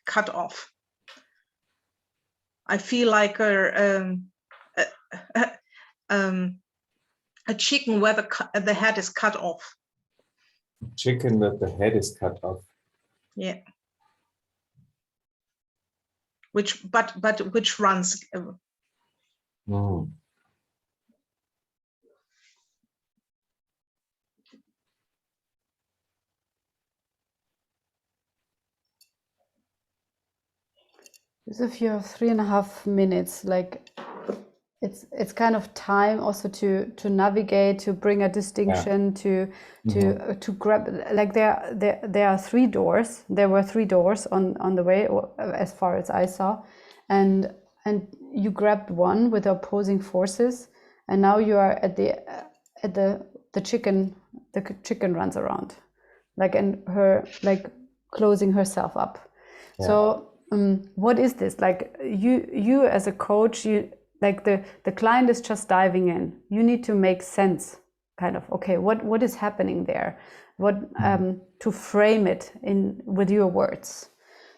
cut off. I feel like a chicken where the head is cut off. Chicken that the head is cut off. Yeah. Which runs. As if you have 3.5 minutes, like it's kind of time also to navigate, to bring a distinction, to grab, like there are 3 doors. There were 3 doors on the way, or as far as I saw, and you grabbed one with opposing forces, and now you are at the chicken. The chicken runs around, like, and her like closing herself up. Yeah. So what is this? Like you as a coach, you like the client is just diving in. You need to make sense, kind of. Okay, what is happening there? What to frame it in with your words.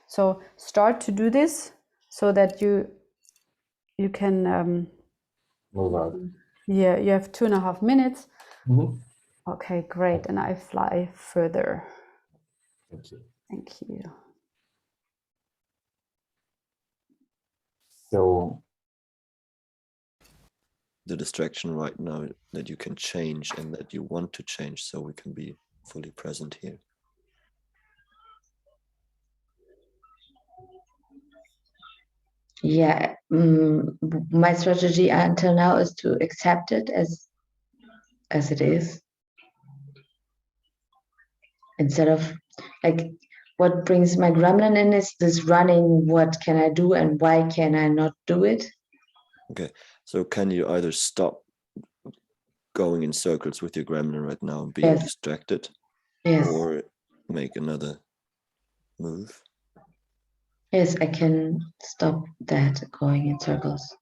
So start to do this so that you can move out. Yeah, you have 2.5 minutes. Mm-hmm. Okay, great. And I fly further. Thank you. Thank you. So the distraction right now that you can change and that you want to change, so we can be fully present here. Yeah, my strategy until now is to accept it as it is, instead of like, what brings my gremlin in is this running. What can I do and why can I not do it? Okay, so can you either stop going in circles with your gremlin right now and being distracted, or make another move? Yes, I can stop that going in circles.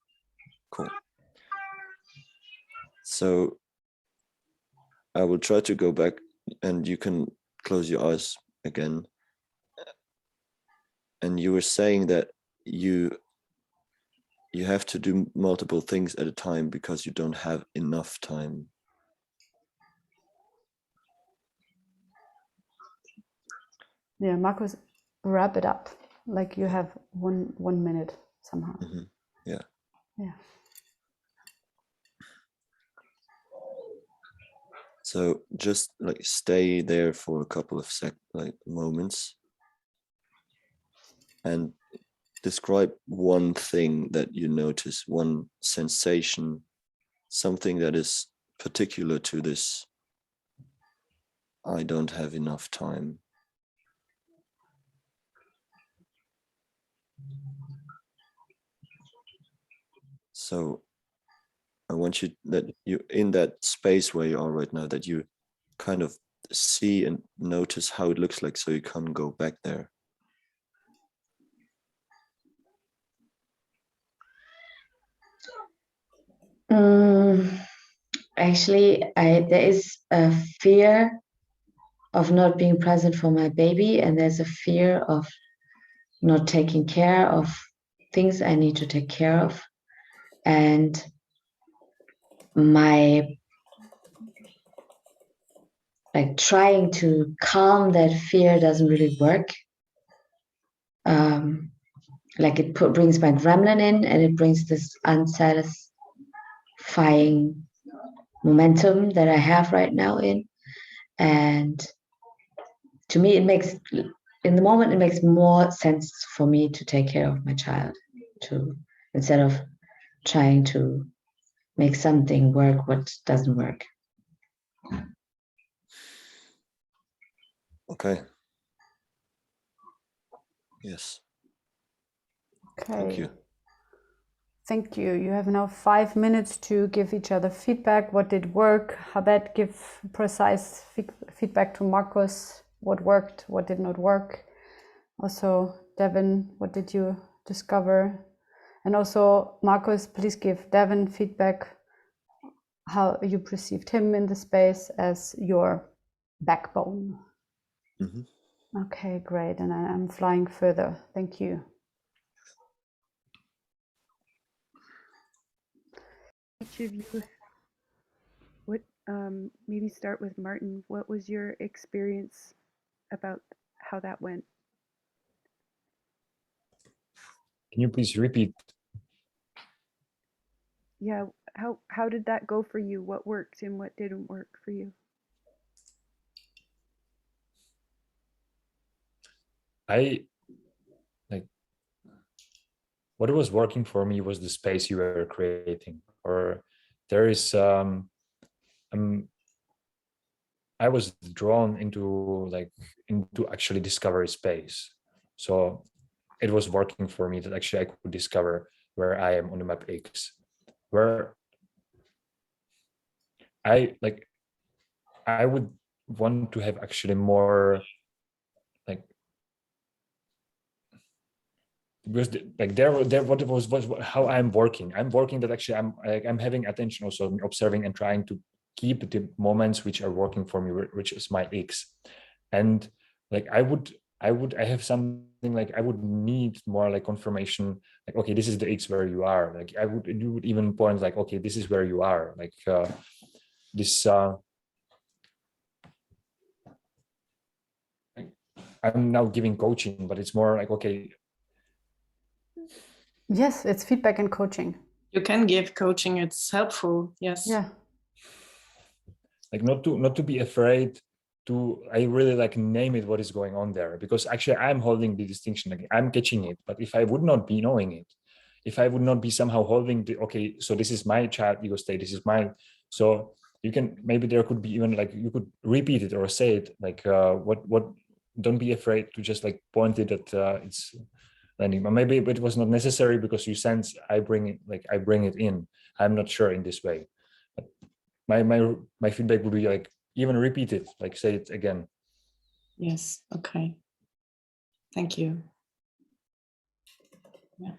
Cool. So I will try to go back, and you can close your eyes again. And you were saying that you have to do multiple things at a time because you don't have enough time. Yeah, Marcus, wrap it up. Like you have one minute somehow. Mm-hmm. Yeah. Yeah. So just like stay there for a couple of moments and describe one thing that you notice, one sensation, something that is particular to this. I don't have enough time. So I want you that you, in that space where you are right now, that you kind of see and notice how it looks like, so you can go back there. Actually, there is a fear of not being present for my baby, and there's a fear of not taking care of things I need to take care of, and my trying to calm that fear doesn't really work. It brings my gremlin in, and it brings this unsatisfying momentum that I have right now in. And to me, in the moment, it makes more sense for me to take care of my child, instead of trying to makes something work, what doesn't work. Okay. Yes. Okay. Thank you. Thank you. You have now 5 minutes to give each other feedback. What did work? Habet, give precise feedback to Marcus. What worked? What did not work? Also, Devin, what did you discover? And also, Marcus, please give Devin feedback how you perceived him in the space as your backbone. Mhm. Okay, great. And I'm flying further. Thank you. Each of you, what maybe start with Martin. What was your experience about how that went? Can you please repeat? Yeah, how did that go for you? What worked and what didn't work for you? I like what was working for me was the space you were creating, or there is I was drawn into actually discovery space. So it was working for me that actually I could discover where I am on the map X, where I would want to have actually more like, because there what it was how I'm working that actually I'm having attention, also observing and trying to keep the moments which are working for me, which is my X. And like I have something like I would need more like confirmation, like, okay, this is the X where you are. Like you would even point like, okay, this is where you are, like this I'm now giving coaching, but it's more like, okay. Yes, it's feedback and coaching. You can give coaching, it's helpful. Yes. Yeah. Like not to be afraid to, I really like name it what is going on there, because actually I'm holding the distinction, like I'm catching it. But if I would not be knowing it, if I would not be somehow holding the, okay, so this is my child ego state, this is my, so you can, maybe there could be even like, you could repeat it or say it like, what, don't be afraid to just like point it at it's landing. But maybe it was not necessary because you sense I bring it in. I'm not sure in this way. But my feedback would be like, even repeat it, like say it again. Yes. Okay. Thank you. Yeah.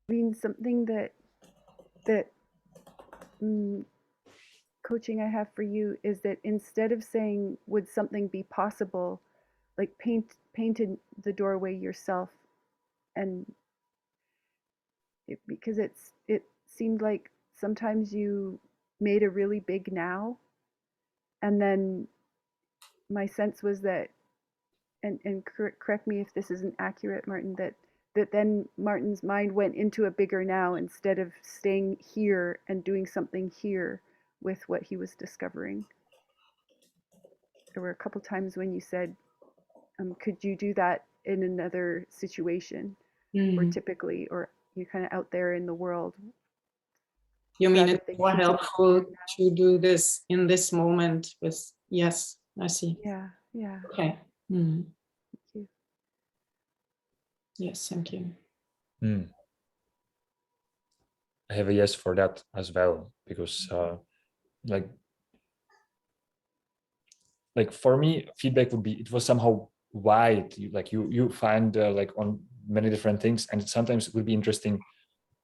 I mean, something that coaching I have for you is that instead of saying, would something be possible, like painted the doorway yourself. And because it seemed like sometimes you made a really big now, and then my sense was that, and correct me if this isn't accurate, Martin, that then Martin's mind went into a bigger now instead of staying here and doing something here with what he was discovering. There were a couple times when you said, could you do that in another situation, or typically, or you're kind of out there in the world. You mean it's more helpful to do this in this moment with, yes, I see. Yeah, yeah. Okay. Thank you. Yes, thank you. I have a yes for that as well, because like for me, feedback would be, it was somehow wide. You find like on many different things, and sometimes it would be interesting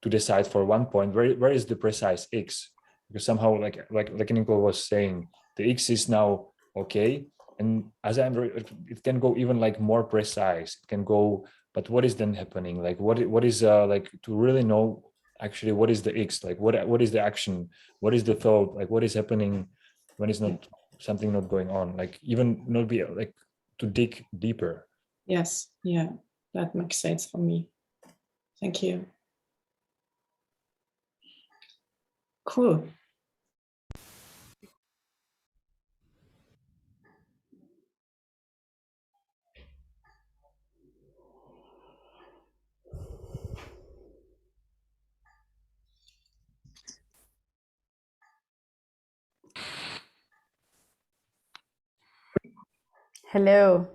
to decide for one point where is the precise X, because somehow like Nicole was saying, the X is now okay, and as it can go even like more precise. It can go, but what is then happening? Like what is like to really know actually what is the X, like what is the action, what is the thought, like what is happening when it's not something not going on, like even not be like to dig deeper. Yes, yeah, that makes sense for me. Thank you. Cool. Hello.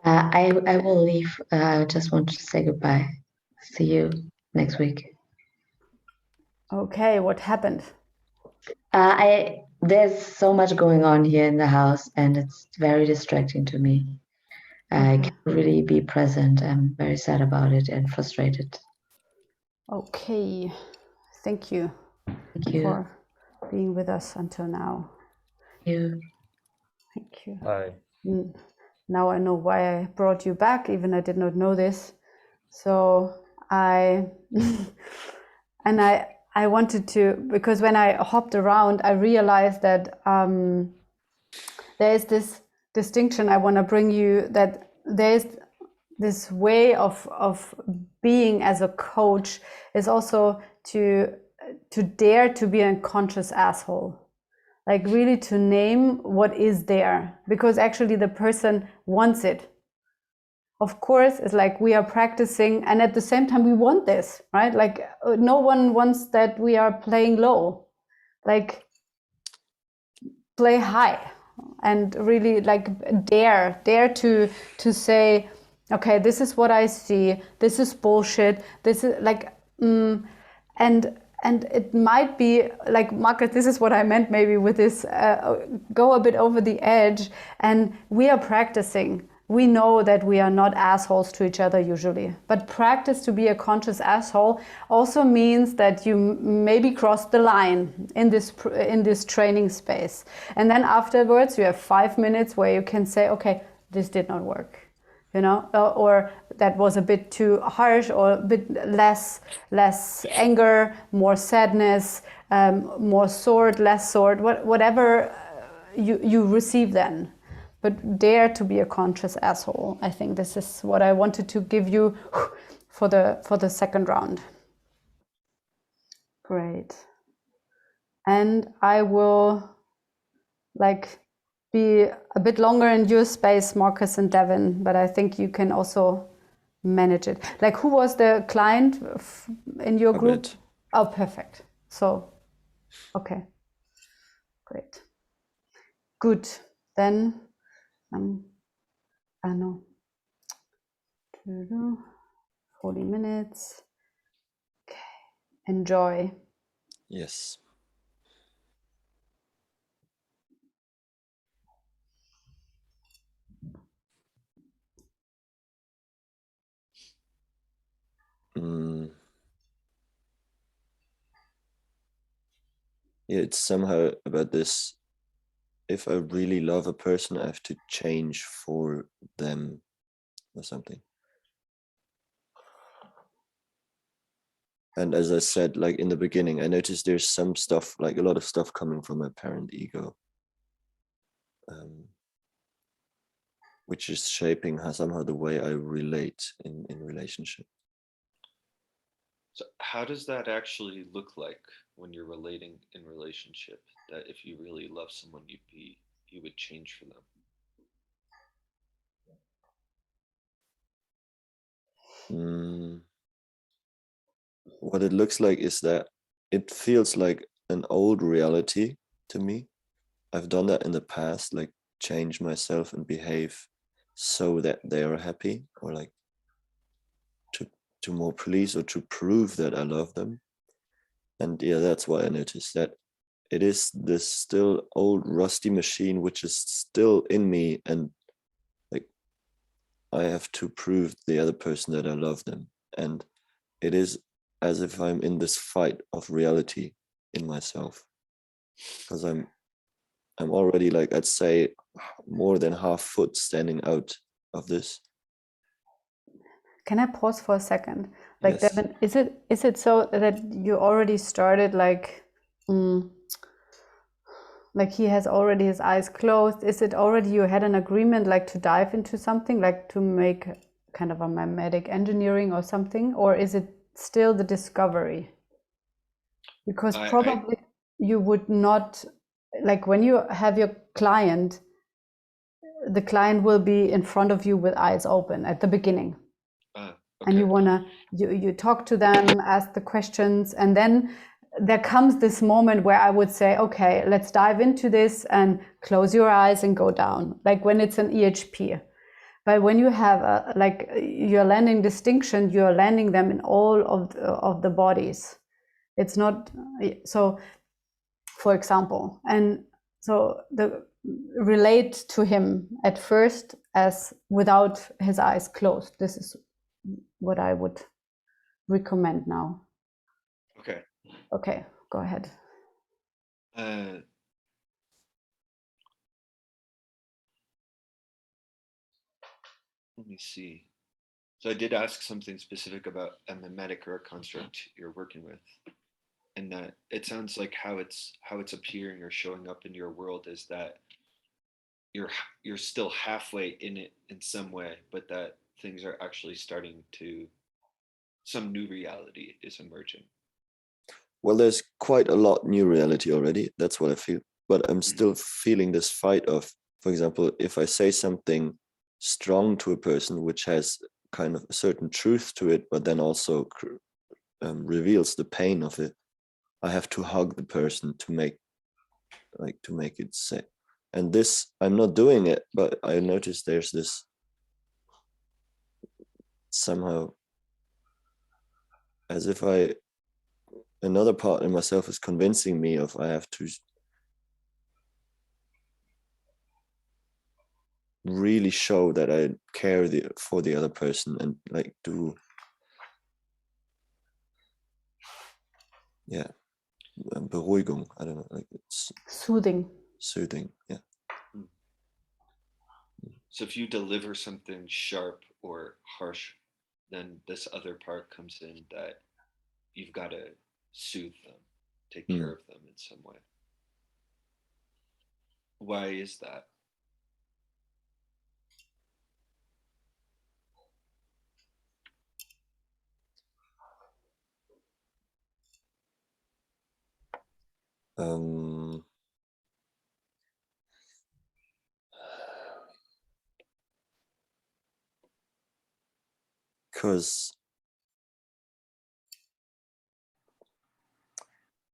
I will leave. I just want to say goodbye. See you next week. Okay, what happened? There's so much going on here in the house, and it's very distracting to me. I can't really be present. I'm very sad about it and frustrated. Okay, thank you Thank you. for being with us until now. Thank you. Hi. Now I know why I brought you back, even I did not know this. So I I wanted to, because when I hopped around, I realized that there is this distinction I want to bring you, that there is this way of being as a coach is also to dare to be a conscious asshole. Like really to name what is there, because actually the person wants it. Of course, it's like we are practicing, and at the same time we want this, right? Like no one wants that we are playing low. Like play high and really like dare to say, okay, this is what I see, this is bullshit, this is like and it might be like, Marcus, this is what I meant maybe with this go a bit over the edge. And we are practicing. We know that we are not assholes to each other usually, but practice to be a conscious asshole also means that you maybe cross the line in this training space. And then afterwards you have 5 minutes where you can say, okay, this did not work. You know, or that was a bit too harsh, or a bit less anger, more sadness, more sword, less sword, whatever you receive then. But dare to be a conscious asshole. I think this is what I wanted to give you for the second round. Great. And I will be a bit longer in your space, Marcus and Devin, but I think you can also manage it. Like, who was the client in your group? Bit. Oh, perfect. So, okay, great. Good. Then, I know, 40 minutes. Okay, enjoy. Yes. Yeah, it's somehow about this. If I really love a person, I have to change for them or something. And as I said, like in the beginning, I noticed there's some stuff, like a lot of stuff coming from my parent ego, which is shaping somehow the way I relate in relationship. So how does that actually look like when you're relating in relationship, that if you really love someone, you would change for them? What it looks like is that it feels like an old reality to me. I've done that in the past, like change myself and behave so that they are happy, or like to more please or to prove that I love them. And yeah, that's why I noticed that it is this still old rusty machine which is still in me, and like I have to prove the other person that I love them. And it is as if I'm in this fight of reality in myself, because I'm already, like, I'd say more than half foot standing out of this. Can I pause for a second? Like, Yes. Devin, is it so that you already started like he has already his eyes closed? Is it already you had an agreement like to dive into something, like to make kind of a mimetic engineering or something, or is it still the discovery? Because probably you would not, like when you have your client, the client will be in front of you with eyes open at the beginning. Okay. And you wanna you talk to them, ask the questions, and then there comes this moment where I would say, okay, let's dive into this and close your eyes and go down, like when it's an EHP. But when you have like you're landing distinction, you're landing them in all of the bodies. It's not so. For example, and so the relate to him at first as without his eyes closed. This is what I would recommend now. Okay. Okay, go ahead. Let me see. So I did ask something specific about a mimetic or a construct you're working with, and that it sounds like how it's appearing or showing up in your world is that you're still halfway in it in some way, but that things are actually starting to, some new reality is emerging. Well, there's quite a lot new reality already. That's what I feel. But I'm still feeling this fight of, for example, if I say something strong to a person, which has kind of a certain truth to it, but then also reveals the pain of it, I have to hug the person to make it say. And this, I'm not doing it, but I noticed there's this somehow as if another part in myself is convincing me of I have to really show that I care for the other person and like do, yeah, Beruhigung. I don't know, like it's Soothing. Yeah. So if you deliver something sharp or harsh, then this other part comes in that you've got to soothe them, take care of them in some way. Why is that? Because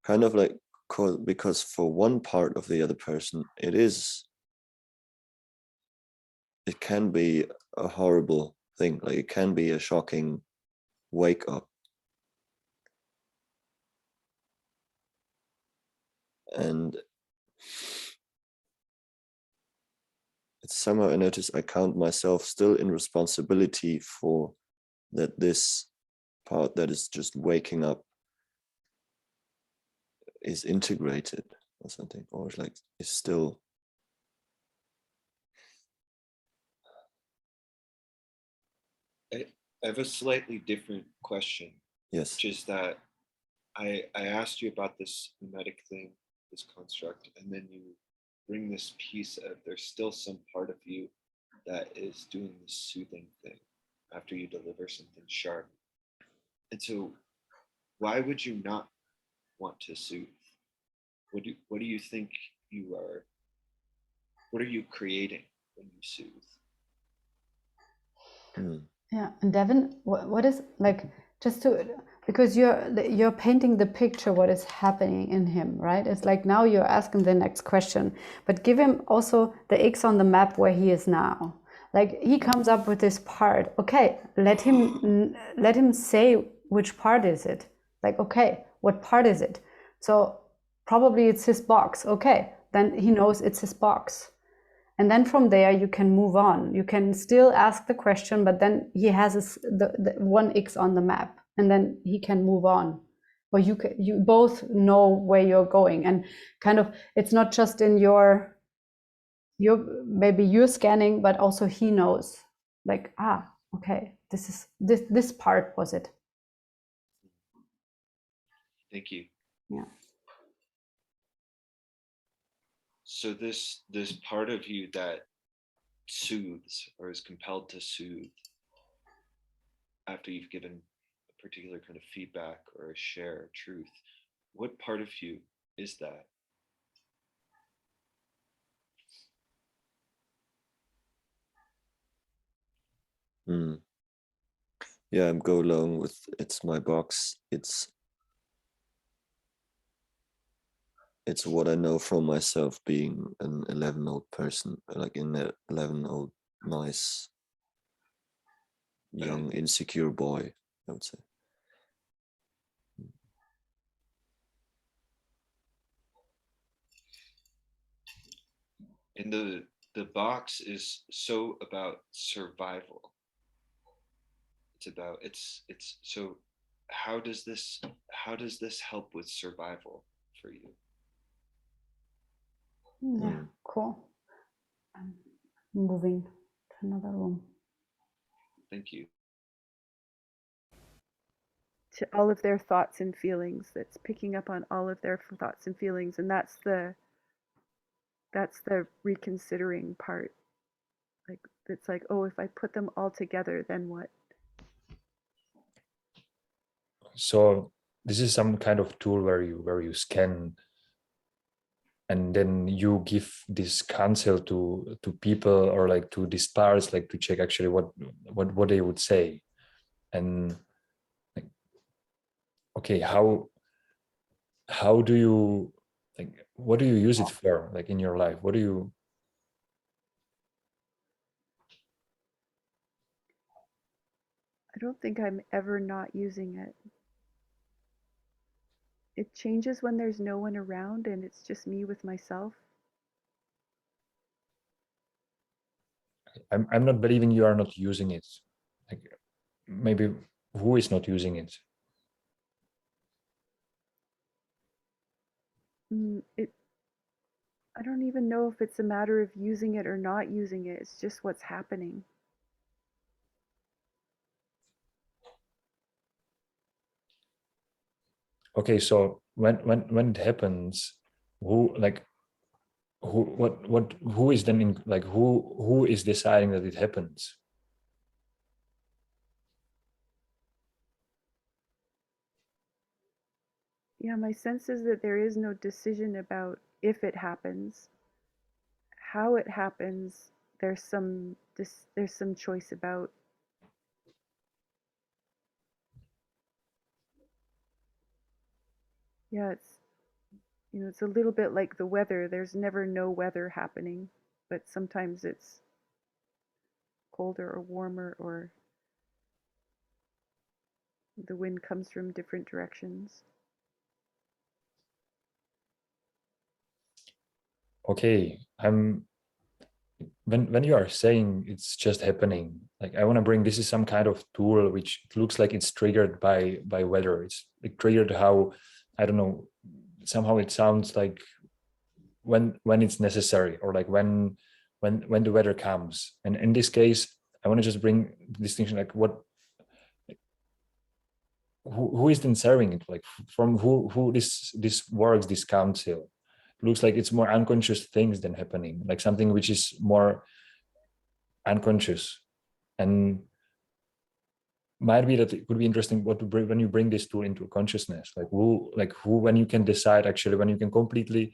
kind of like because for one part of the other person it can be a horrible thing, like it can be a shocking wake up, and it's somehow I notice I count myself still in responsibility for that. This part that is just waking up is integrated or something, or like is still. I have a slightly different question. Yes. Which is that I asked you about this mimetic thing, this construct, and then you bring this piece of there's still some part of you that is doing this soothing thing after you deliver something sharp. And so why would you not want to soothe? What do you think what are you creating when you soothe? Yeah, and Devin, what is like just to, because you're painting the picture what is happening in him, right? It's like now you're asking the next question, but give him also the X on the map where he is now. Like he comes up with this part. Okay, let him say which part is it. Like, okay, what part is it? So probably it's his box. Okay, then he knows it's his box. And then from there, you can move on. You can still ask the question, but then he has the one X on the map, and then he can move on. Or you both know where you're going, and kind of it's not just in your maybe you're scanning, but also he knows. Like, okay, this part was it. Thank you. Yeah. So this part of you that soothes or is compelled to soothe after you've given a particular kind of feedback or a share truth, what part of you is that? Yeah, I'm go along with it's my box. It's it's what I know from myself being an 11-old person, like in the 11-old nice young insecure boy, I would say. And the box is so about survival. It's so how does this help with survival for you? Yeah, cool. I'm moving to another room. Thank you. To all of their thoughts and feelings, that's picking up on all of their thoughts and feelings, and that's the reconsidering part. Like, it's like, oh, if I put them all together, then what? So this is some kind of tool where you scan, and then you give this counsel to people, or like to these stars, like to check actually what they would say. And like, okay, how do you, like, what do you use it for, like in your life? What do you? I don't think I'm ever not using it. It changes when there's no one around and it's just me with myself. I'm not believing you are not using it. Like, maybe who is not using it? I don't even know if it's a matter of using it or not using it. It's just what's happening. Okay, so when it happens, who, like, who is then in, like, who is deciding that it happens? Yeah, my sense is that there is no decision about if it happens. How it happens, there's some choice about. Yeah, it's a little bit like the weather. There's never no weather happening, but sometimes it's colder or warmer, or the wind comes from different directions. Okay, when you are saying it's just happening, like, I want to bring, this is some kind of tool which looks like it's triggered by weather. It's like triggered how, I don't know, somehow it sounds like when it's necessary, or like when the weather comes. And in this case, I want to just bring the distinction, like, who is then serving it, like, from who this works, this council. It looks like it's more unconscious things than happening, like something which is more unconscious. And might be that it could be interesting what to bring when you bring this tool into consciousness, like who when you can decide, actually, when you can completely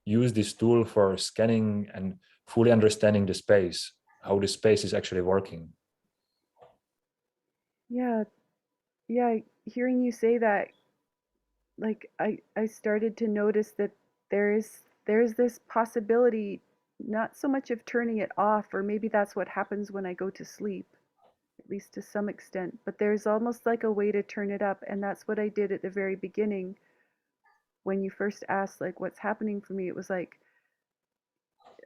use this tool for scanning and fully understanding the space, how the space is actually working. Yeah, hearing you say that, like, I started to notice that there's this possibility, not so much of turning it off, or maybe that's what happens when I go to sleep, at least to some extent, but there's almost like a way to turn it up, and that's what I did at the very beginning. When you first asked, like, what's happening for me, it was like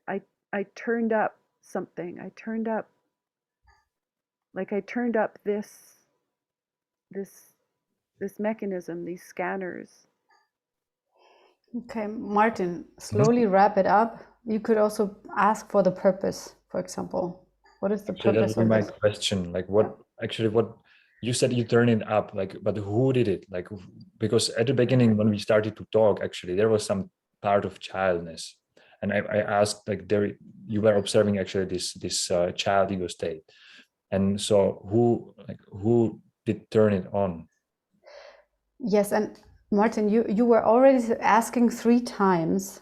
I turned up something. I turned up this mechanism, these scanners. Okay, Martin, slowly wrap it up. You could also ask for the purpose, for example. What is the Actually, that purpose would be of my this? question. Like, what you said, you turn it up, like, but who did it? Like, because at the beginning, when we started to talk, actually, there was some part of childness. And I asked, like, you were observing actually this child ego state. And so who did turn it on? Yes, and Martin, you were already asking 3 times.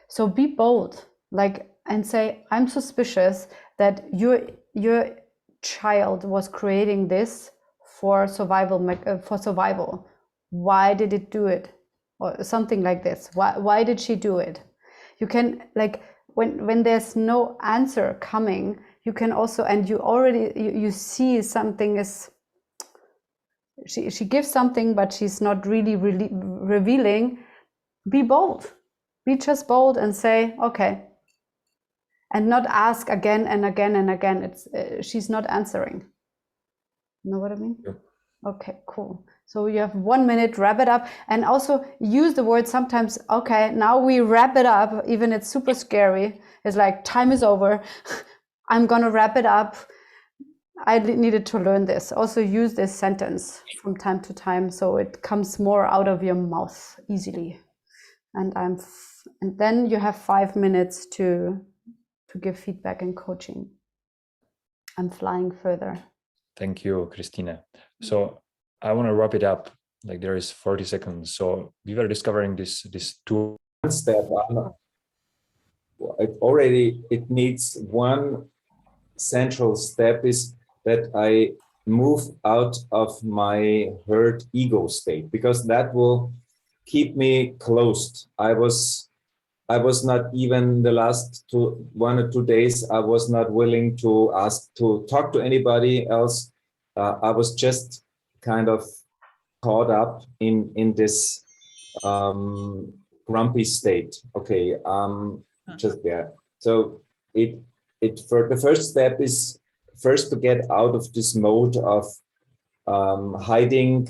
So be bold, like, and say, I'm suspicious that your child was creating this for survival. Why did it do it? or something like this. Why did she do it? You can, like, when there's no answer coming, you can also, and you already you see something is, she gives something, but she's not really revealing. Be bold, be just bold and say, okay, and not ask again and again and again. It's she's not answering. You know what I mean? Yep. Okay, cool. So you have 1 minute, wrap it up, and also use the word sometimes. Okay, now we wrap it up. Even it's super scary. It's like time is over. I'm gonna wrap it up. I needed to learn this. Also use this sentence from time to time so it comes more out of your mouth easily. And and then you have 5 minutes to give feedback and coaching. I'm flying further. Thank you, Christina. So I want to wrap it up. Like there is 40 seconds. So we were discovering this tool. Step it needs one central step is that I move out of my hurt ego state, because that will keep me closed. I was not even the last 1 or 2 days, I was not willing to ask to talk to anybody else. I was just kind of caught up in this grumpy state. Okay, just there. So it for the first step is first to get out of this mode of hiding,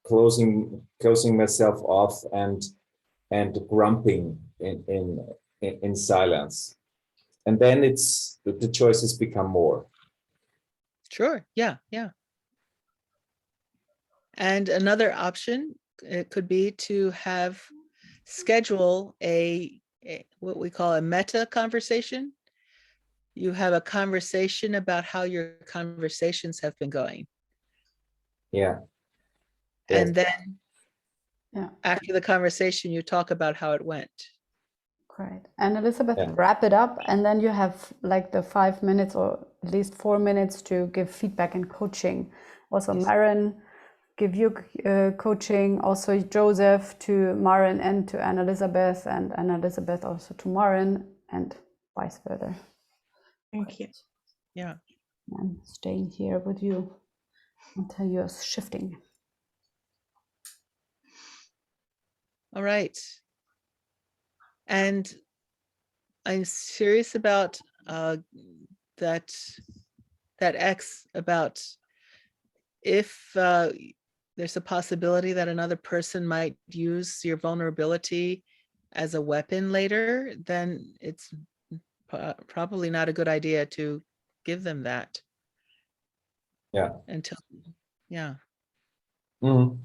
closing myself off, and grumping in silence, and then it's the choices become more. Sure. Yeah. Yeah. And another option, it could be to schedule a what we call a meta conversation. You have a conversation about how your conversations have been going. Yeah. And then Yeah. after the conversation, you talk about how it went. Great. And Elizabeth, Yeah. wrap it up, and then you have like the 5 minutes or at least 4 minutes to give feedback and coaching. Also, Yes. Maren, give you coaching. Also, Joseph to Maren and to Anne-Elizabeth, and Anne-Elizabeth also to Maren, and vice versa. Thank you. Yeah. I'm staying here with you until you're shifting. All right. And I'm serious about that X, about if there's a possibility that another person might use your vulnerability as a weapon later, then it's probably not a good idea to give them that. Yeah. Until, yeah. Mm-hmm.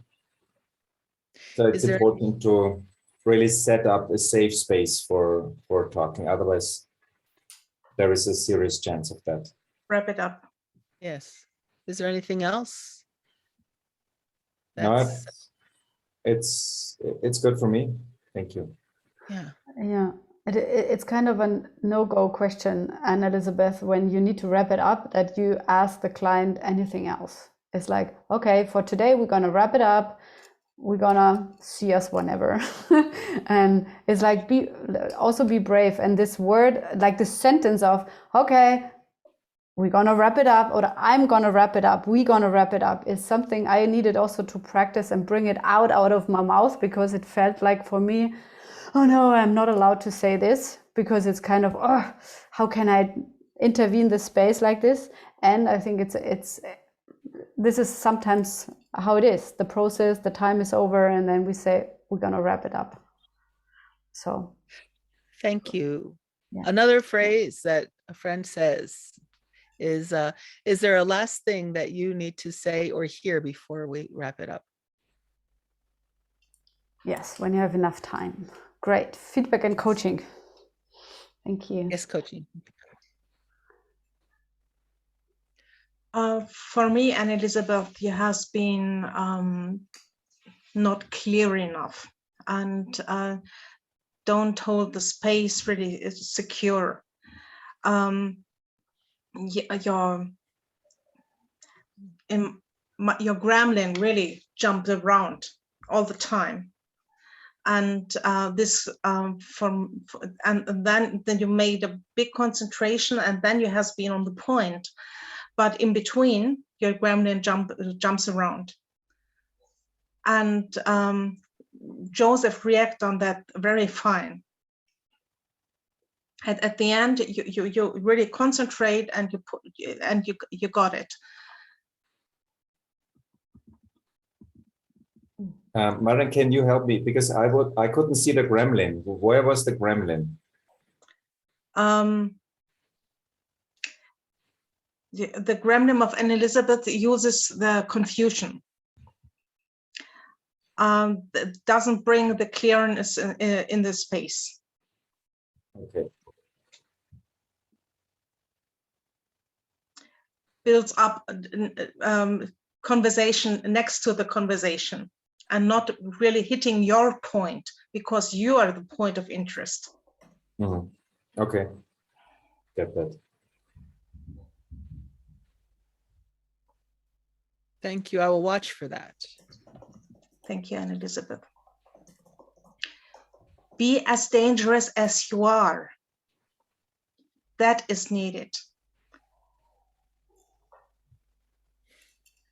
So it's important to really set up a safe space for talking. Otherwise, there is a serious chance of that. Wrap it up. Yes. Is there anything else? No, it's good for me. Thank you. Yeah. Yeah. It's kind of a no-go question, Anne-Elizabeth, when you need to wrap it up, that you ask the client anything else. It's like, okay, for today, we're going to wrap it up. We're going to see us whenever. And it's like, also be brave. And this word, like this sentence of, okay, we're going to wrap it up, or I'm going to wrap it up, we're going to wrap it up, is something I needed also to practice and bring it out of my mouth, because it felt like for me, oh no, I'm not allowed to say this, because it's kind of, oh, how can I intervene the space like this? And I think this is sometimes how it is, the process, the time is over, and then we say, we're going to wrap it up. So. Thank you. Yeah. Another phrase that a friend says is there a last thing that you need to say or hear before we wrap it up? Yes, when you have enough time. Great. Feedback and coaching. Thank you. Yes, coaching. For me, Anne-Elizabeth, it has been not clear enough, and don't hold the space really secure. Your gremlin really jumped around all the time, and this and then you made a big concentration, and then you has been on the point, but in between your gremlin jumps around, and Joseph react on that very fine. At the end, you really concentrate, and you got it. Maren, can you help me? Because I couldn't see the gremlin. Where was the gremlin? The gremlin of Anne Elizabeth uses the confusion. That doesn't bring the clearness in the space. Okay. Builds up conversation next to the conversation, and not really hitting your point, because you are the point of interest. Mm-hmm. Okay, get that. Thank you. I will watch for that. Thank you, Anne Elizabeth. Be as dangerous as you are. That is needed.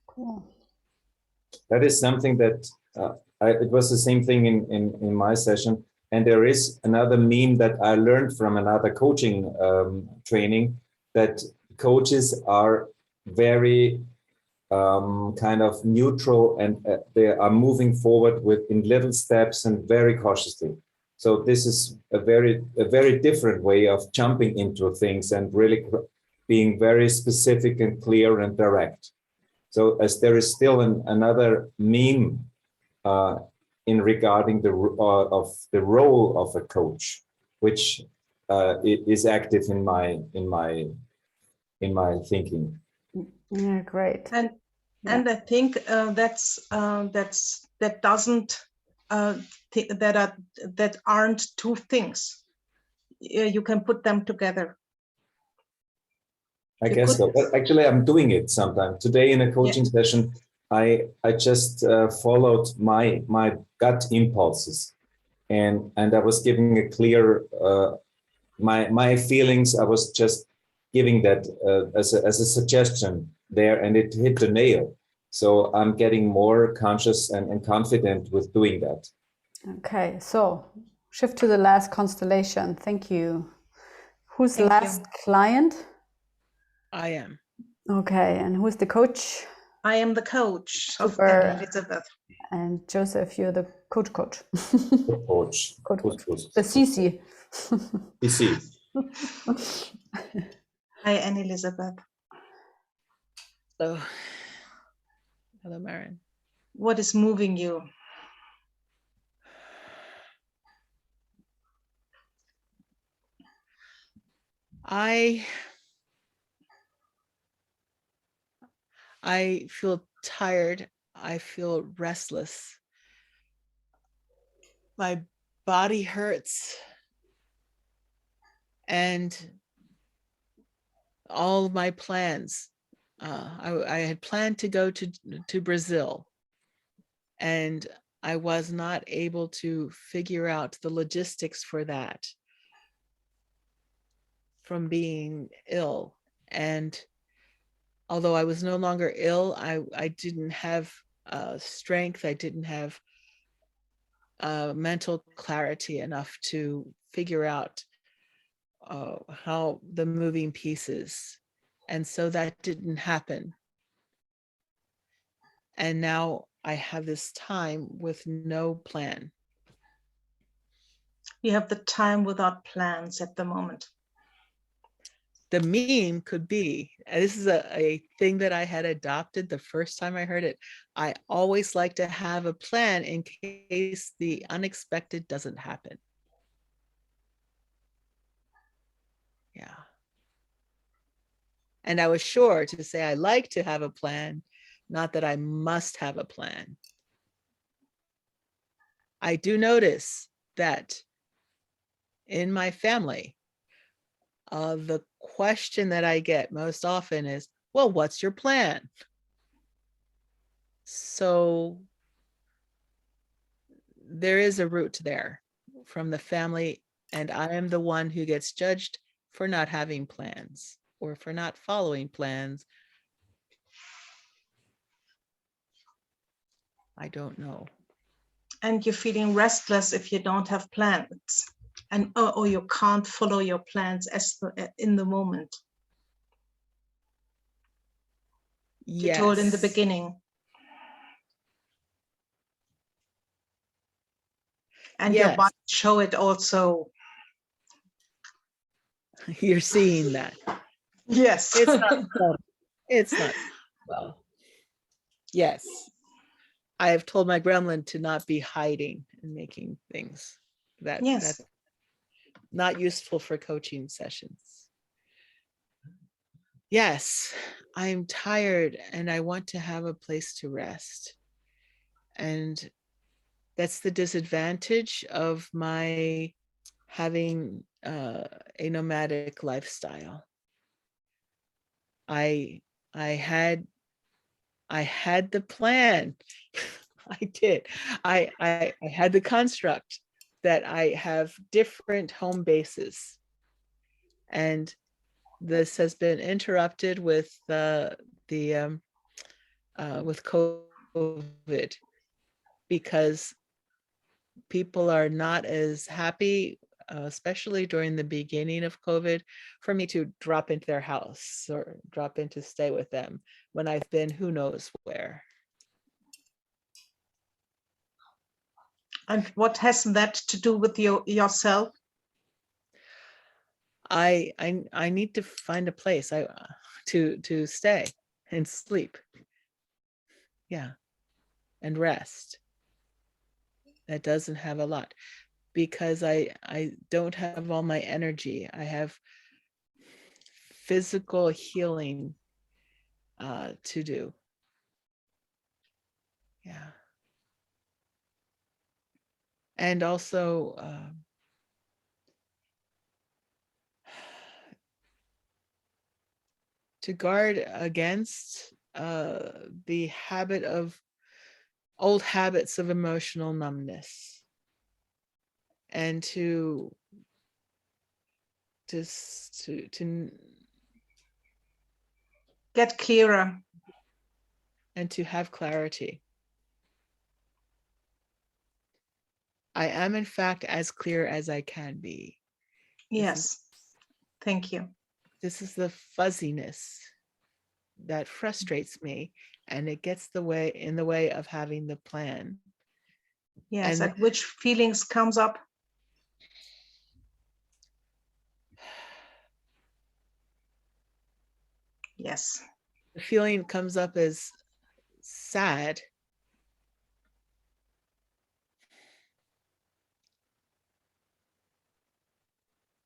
Cool. That is something that it was the same thing in my session. And there is another meme that I learned from another coaching training, that coaches are very kind of neutral, and they are moving forward in little steps and very cautiously. So this is a very different way of jumping into things and really being very specific and clear and direct. So as there is still another meme in regarding of the role of a coach, which is active in my thinking. Yeah, great. And I think that doesn't that aren't two things. You can put them together. I guess so. But actually, I'm doing it sometimes. Today in a coaching session, I just followed my gut impulses, and I was giving a clear my feelings. I was just giving that as a suggestion there, and it hit the nail. So I'm getting more conscious and confident with doing that. Okay, so shift to the last constellation. Thank you. Who's the last client? I am. Okay, and who's the coach? I am the coach of Super. Elizabeth. And Joseph, you're the coach. Coach. The CC. CC. Hi, Anne Elizabeth. So, hello, Maren. What is moving you? I feel tired. I feel restless. My body hurts. And all of my plans, I had planned to go to Brazil, and I was not able to figure out the logistics for that from being ill. And although I was no longer ill, I didn't have strength. I didn't have mental clarity enough to figure out how the moving pieces. And so that didn't happen. And now I have this time with no plan. You have the time without plans at the moment. The meme could be, this is a thing that I had adopted the first time I heard it. I always like to have a plan in case the unexpected doesn't happen. Yeah. And I was sure to say I like to have a plan, not that I must have a plan. I do notice that in my family, the question that I get most often is, well, what's your plan? there is a root there from the family, and I am the one who gets judged for not having plans or for not following plans. I don't know. And you're feeling restless if you don't have plans, and or you can't follow your plans in the moment. You told in the Yes. beginning. And your Yes. body show it also. You're seeing that. Yes. It's not subtle. It's not well. Yes. I have told my gremlin to not be hiding and making things Yes. that's not useful for coaching sessions. Yes, I'm tired and I want to have a place to rest. And that's the disadvantage of my having a nomadic lifestyle. I had the plan. I did. I had the construct that I have different home bases, and this has been interrupted with with COVID, because people are not as happy, especially during the beginning of COVID, for me to drop into their house or drop in to stay with them when I've been who knows where. And what has that to do with yourself? I need to find a place to stay and sleep. Yeah. And rest. That doesn't have a lot, because I don't have all my energy. I have physical healing to do. Yeah. And also to guard against the habit of old habits of emotional numbness, and to get clearer and to have clarity. I am, in fact, as clear as I can be. Yes. Thank you. This is the fuzziness that frustrates me, and it gets in the way of having the plan. Yes. And And which feelings comes up? Yes. the feeling comes up as sad.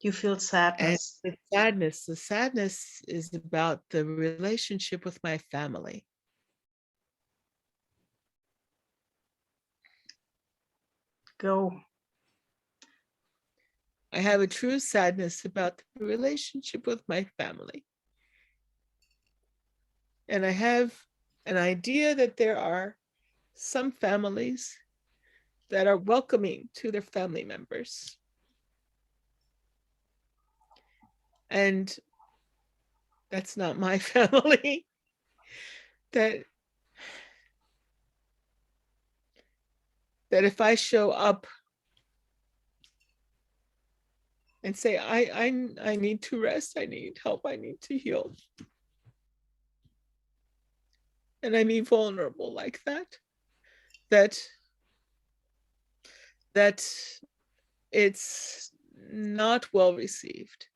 You feel And sadness. the sadness is about the relationship with my family. Go. I have a true sadness about the relationship with my family. And I have an idea that there are some families that are welcoming to their family members. And that's not my family. That if I show up and say, I need to rest, I need help, I need to heal, and I be vulnerable like that it's not well received.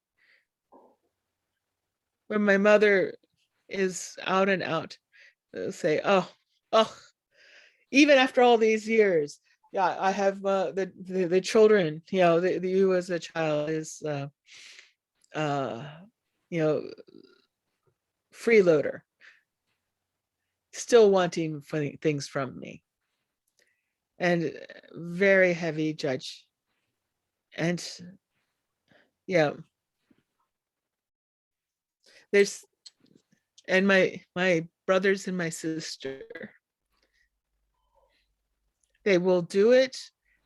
When my mother is out and out, say, oh, even after all these years, yeah, I have the children, you as a child is freeloader, still wanting funny things from me, and very heavy judge. And yeah, and my brothers and my sister, they will do it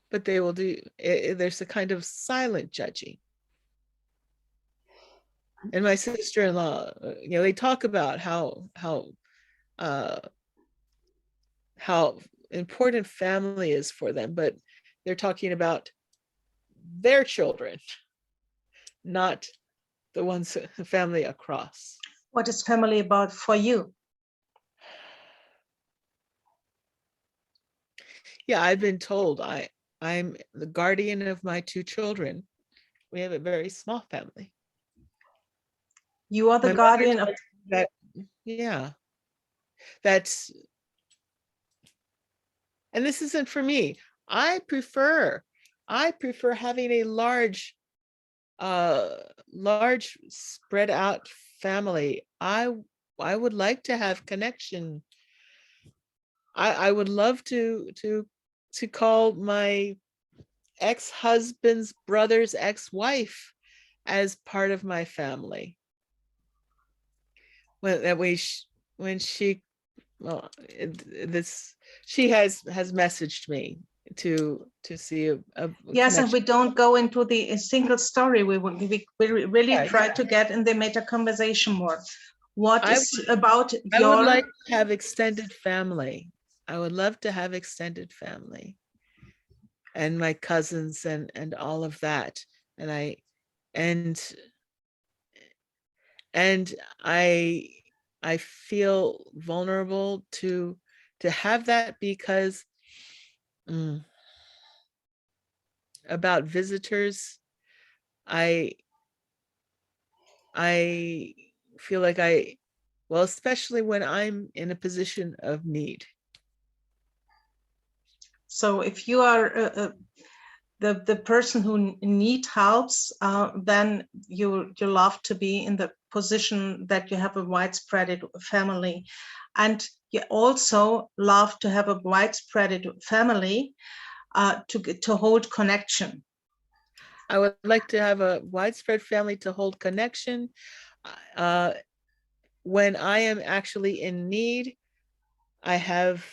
but they will do, there's a kind of silent judging. And my sister-in-law, they talk about how important family is for them, but they're talking about their children, not the ones, family across. What is family about for you? Yeah, I've been told I'm the guardian of my 2 children. We have a very small family. You are the My mother guardian of told me that, yeah, that's, and this isn't for me. I prefer having a large spread out family. I would like to have connection. I would love to call my ex-husband's brother's ex-wife as part of my family. When she, well, she has messaged me to see a yes, and we connection. don't go into the single story. We really Yeah, try to get in the meta conversation more. What I is about I would your like to have extended family. I would love to have extended family and my cousins and all of that. And and I feel vulnerable to have that because about visitors, I feel like well, especially when I'm in a position of need. so if you are the person who need helps, then you love to be in the position that you have a widespread family, and you also love to have a widespread family to hold connection. I would like to have a widespread family to hold connection. When I am actually in need, I have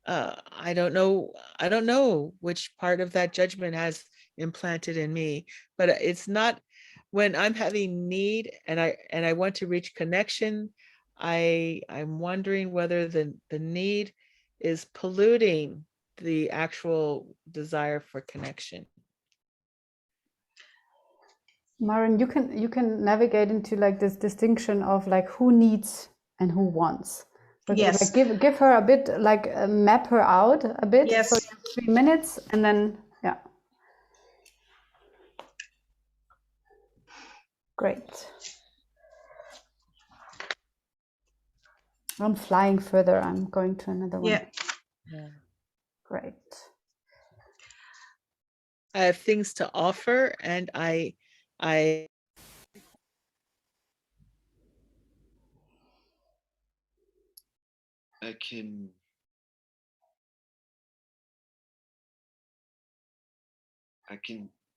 I don't know which part of that judgment has implanted in me, but it's not when I'm having need and I want to reach connection. I'm wondering whether the need is polluting the actual desire for connection. Maren, you can navigate into like this distinction of like who needs and who wants. So Yes. like give her a bit, like map her out a bit. Yes. So 3 minutes, and then yeah. Great. I'm flying further. I'm going to another one. Yeah. Great. I have things to offer, and I can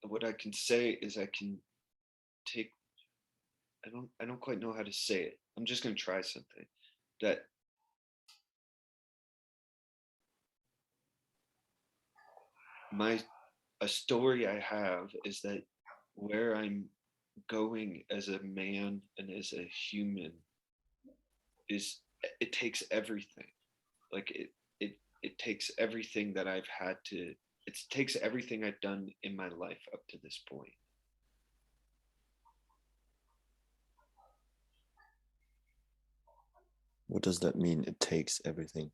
what I can say is I can take, I don't quite know how to say it. I'm just going to try something that a story I have is that where I'm going as a man and as a human is, it takes everything. Like it takes everything that I've had to, it takes everything I've done in my life up to this point. What does that mean? It takes everything.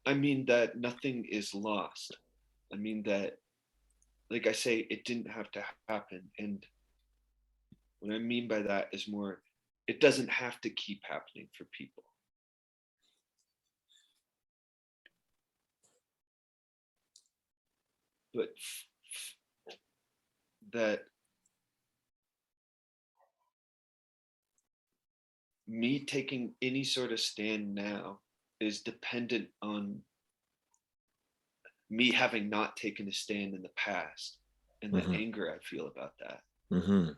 I mean that nothing is lost. I mean that, like I say, it didn't have to happen. And what I mean by that is more, it doesn't have to keep happening for people. But that me taking any sort of stand now is dependent on me having not taken a stand in the past and the anger I feel about that. Mm-hmm.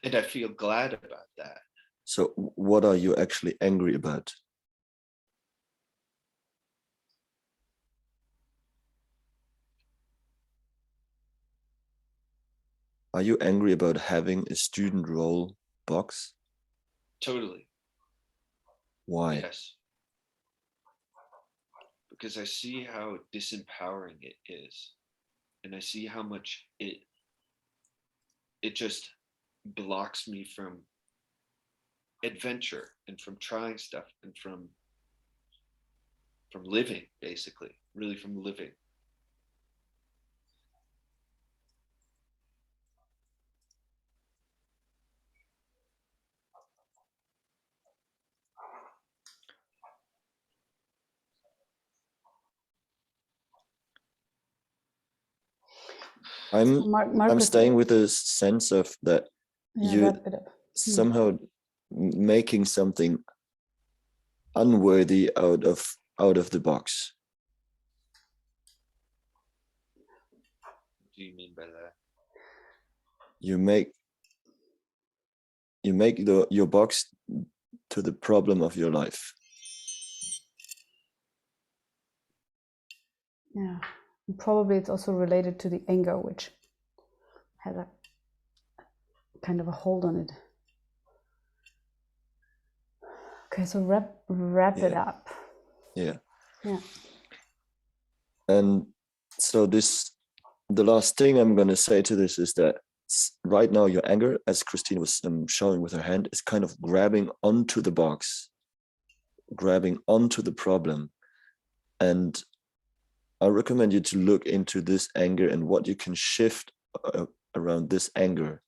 And I feel glad about that. So what are you actually angry about? Are you angry about having a student role box? Totally. Why? Yes. Because I see how disempowering it is. And I see how much it just blocks me from adventure and from trying stuff and from living, basically, really from living. I'm staying with a sense of that you somehow making something unworthy out of the box. What do you mean by that? You make your box to the problem of your life. Yeah, probably it's also related to the anger, which has a kind of a hold on it. Okay, so wrap it up. Yeah. Yeah. And so the last thing I'm going to say to this is that right now your anger, as Christine was showing with her hand, is kind of grabbing onto the box, grabbing onto the problem. And I recommend you to look into this anger and what you can shift around this anger.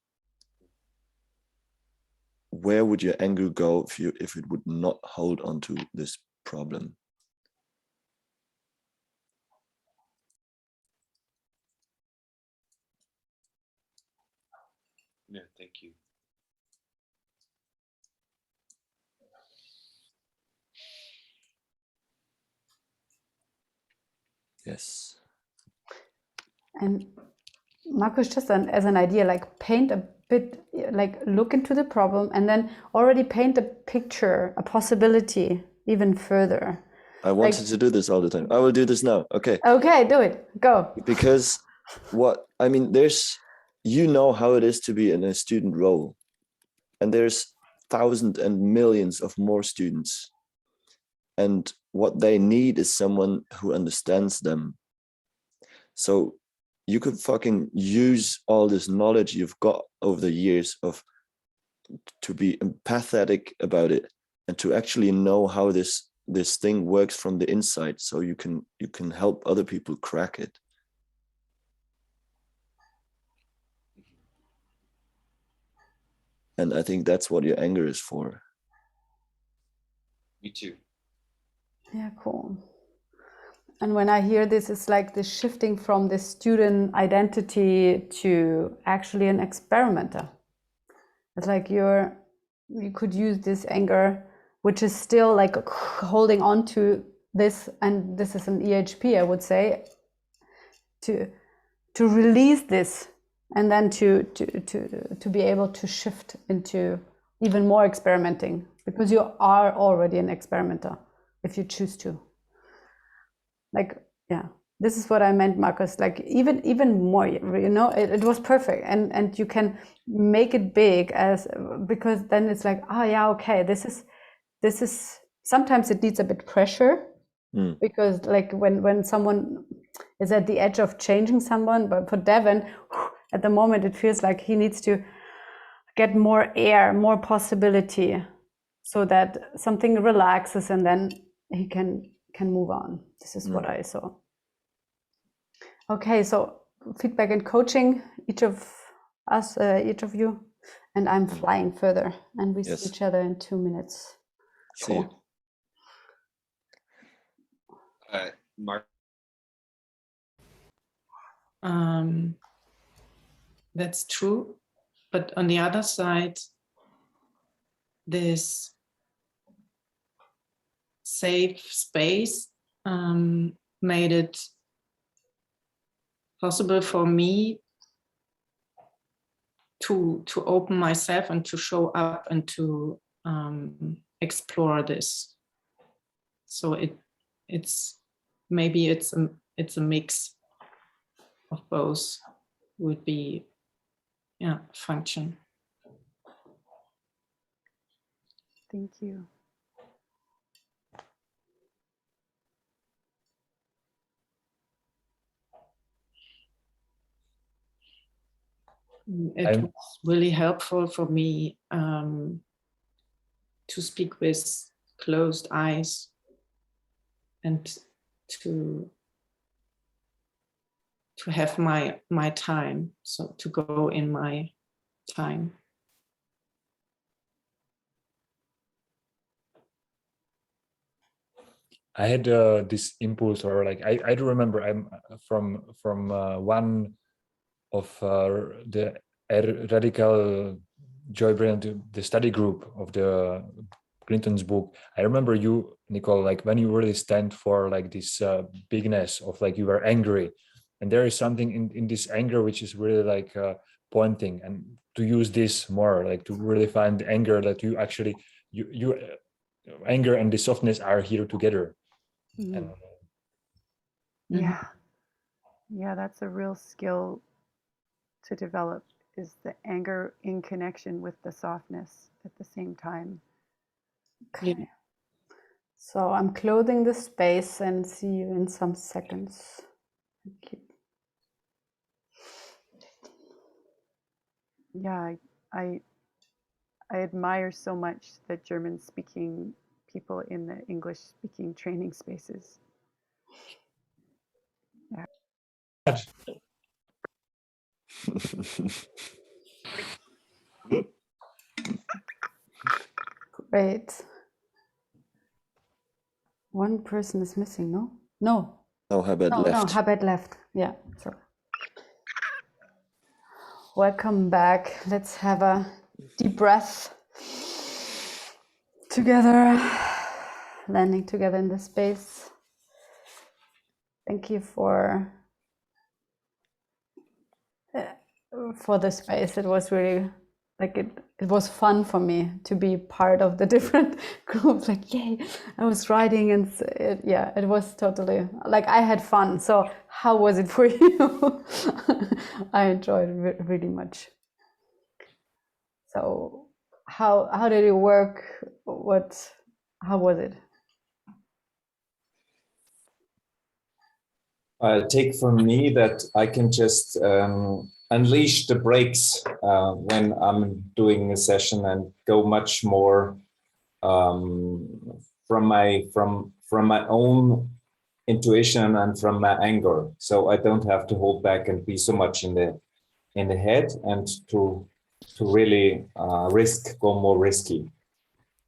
Where would your anger go if it would not hold onto this problem? Yeah, thank you. Yes. And Marcus, just as an idea, like paint a bit, like look into the problem and then already paint a picture, a possibility even further. I wanted to do this all the time. I will do this now. Okay. Okay, do it. Go. Because you know how it is to be in a student role. And there's thousands and millions of more students. And what they need is someone who understands them. So you could fucking use all this knowledge you've got over the years to be empathetic about it and to actually know how this thing works from the inside, so you can help other people crack it. And I think that's what your anger is for. Me too. Yeah, cool. And when I hear this, it's like the shifting from the student identity to actually an experimenter. It's like you could use this anger, which is still like holding on to this, and this is an EHP, I would say, to release this, and then to be able to shift into even more experimenting, because you are already an experimenter if you choose to. Like, yeah, this is what I meant, Marcus. Like even more, it was perfect, and you can make it big because then it's like, oh yeah, okay, this is sometimes it needs a bit pressure, because like when someone is at the edge of changing someone, but for Devin, at the moment it feels like he needs to get more air, more possibility, so that something relaxes and then he can move on. This is what I saw. Okay, so feedback and coaching, each of us, each of you, and I'm flying further, and we see each other in 2 minutes. Cool. Mark. That's true, but on the other side, this safe space made it possible for me to open myself and to show up and to explore this. So it's maybe it's a mix of both would be function. Thank you. It was really helpful for me to speak with closed eyes and to have my time, so to go in my time. I had this impulse, or like I do remember I'm from one of the radical joy brilliant, the study group of the Clinton's book. I remember you, Nicole, like when you really stand for like this bigness of like you were angry, and there is something in this anger which is really like pointing, and to use this more, like to really find the anger that you actually you anger and the softness are here together. And, yeah, that's a real skill to develop, is the anger in connection with the softness at the same time. Okay. So I'm closing the space and see you in some seconds. Thank you. Yeah, I admire so much the German speaking people in the English speaking training spaces. Yeah. Great. One person is missing, no? No. No, Habet left. No, Habet left. Yeah, sorry. Welcome back. Let's have a deep breath together, landing together in the space. Thank you for the space. It was really like it was fun for me to be part of the different groups. Like, yay, I was writing, and it was totally like I had fun. So how was it for you? I enjoyed it really much. So how did it work? How was it? I take from me that I can just unleash the brakes when I'm doing a session and go much more from my own intuition and from my anger. So I don't have to hold back and be so much in the head, and to really go more risky.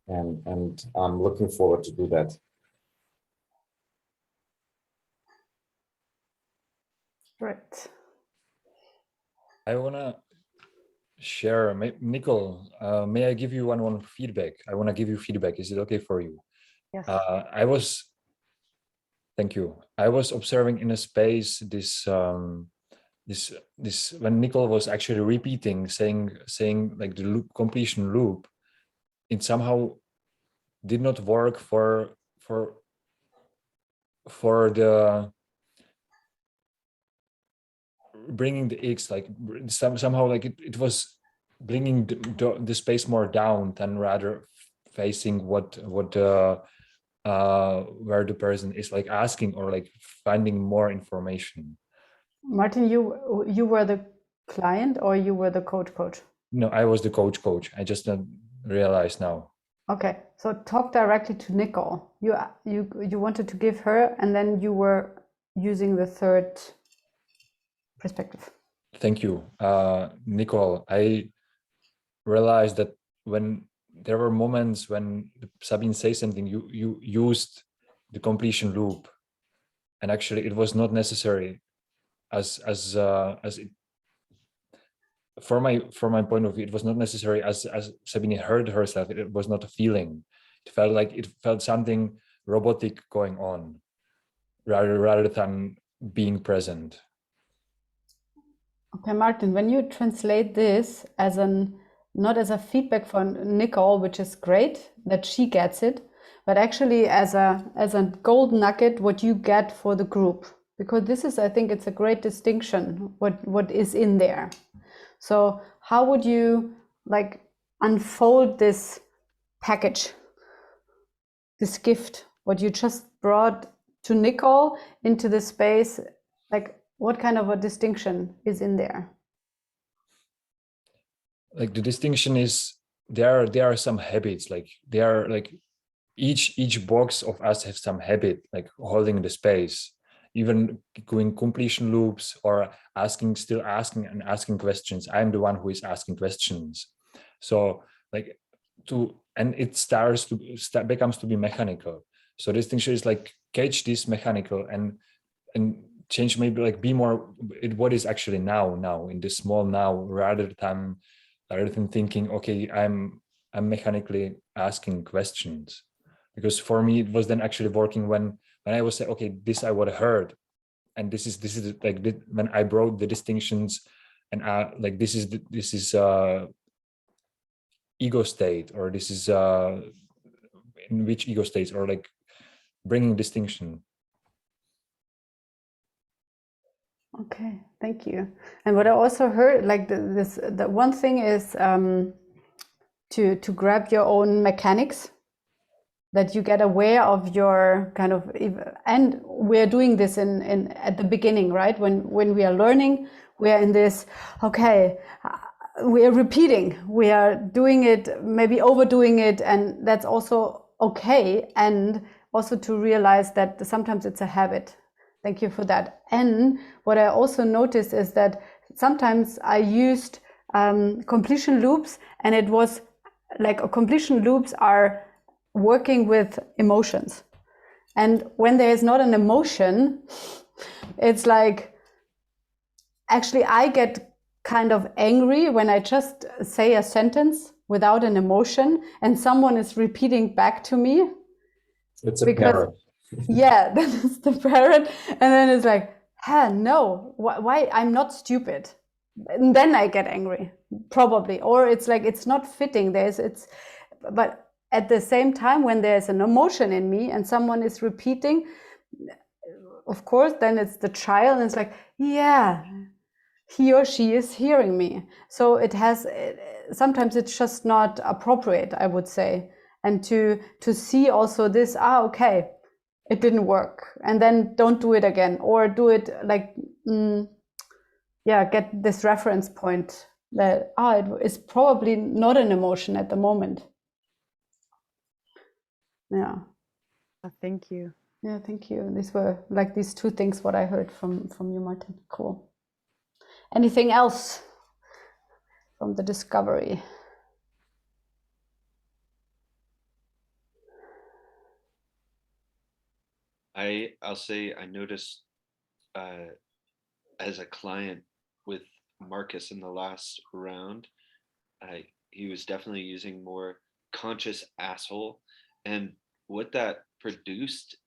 And I'm looking forward to do that. Right. I wanna share, Nicole. May I give you one feedback? I wanna give you feedback. Is it okay for you? Yes. Thank you. I was observing in a space this when Nicole was actually repeating, saying like the loop, completion loop. It somehow did not work for the bringing the X, like somehow like it was bringing the space more down than rather facing what where the person is like asking or like finding more information. Martin, you were the client or you were the coach? No, I was the coach. I just realized now. Okay, so talk directly to Nicole. You wanted to give her, and then you were using the third perspective. Thank you, Nicole. I realized that when there were moments when Sabine says something, you used the completion loop, and actually it was not necessary as it, from my point of view, it was not necessary as Sabine heard herself. It was not a feeling. It felt something robotic going on rather than being present. Okay, Martin, when you translate this as not as a feedback for Nicole, which is great that she gets it, but actually as a gold nugget, what you get for the group, because this is, I think it's a great distinction, what is in there. So how would you like unfold this package, this gift, what you just brought to Nicole into the space? Like, what kind of a distinction is in there? Like the distinction is there are some habits, like they are like each box of us have some habit, like holding the space, even going completion loops or still asking questions. I'm the one who is asking questions. So like and it becomes to be mechanical. So distinction is like catch this mechanical and change, maybe like be more what is actually now in the small now, rather than thinking, okay, I'm mechanically asking questions. Because for me it was then actually working when I was saying, okay, this I would have heard, and this is like when I brought the distinctions, and like this is ego state, or this is in which ego states, or like bringing distinction. Okay, thank you. And what I also heard, like the one thing is to grab your own mechanics, that you get aware of your kind of, and we're doing this in at the beginning, right? When we are learning, we are in this, okay, we are repeating, we are doing it, maybe overdoing it, and that's also okay. And also to realize that sometimes it's a habit. Thank you for that. And what I also noticed is that sometimes I used completion loops, and it was like completion loops are working with emotions. And when there is not an emotion, it's like, actually I get kind of angry when I just say a sentence without an emotion and someone is repeating back to me. It's a parrot. Yeah, that is the parrot. And then it's like, no, why? I'm not stupid. And then I get angry, probably. Or it's like, it's not fitting. But at the same time, when there's an emotion in me and someone is repeating, of course, then it's the child, and it's like, yeah, he or she is hearing me. So sometimes it's just not appropriate, I would say. And to see also this, okay, it didn't work, and then don't do it again, or do it like, get this reference point that it is probably not an emotion at the moment. Yeah. Thank you. Yeah, thank you. These were like these two things what I heard from you, Martin. Cool. Anything else from the discovery? I'll say I noticed as a client with Marcus in the last round, he was definitely using more conscious asshole, and what that produced,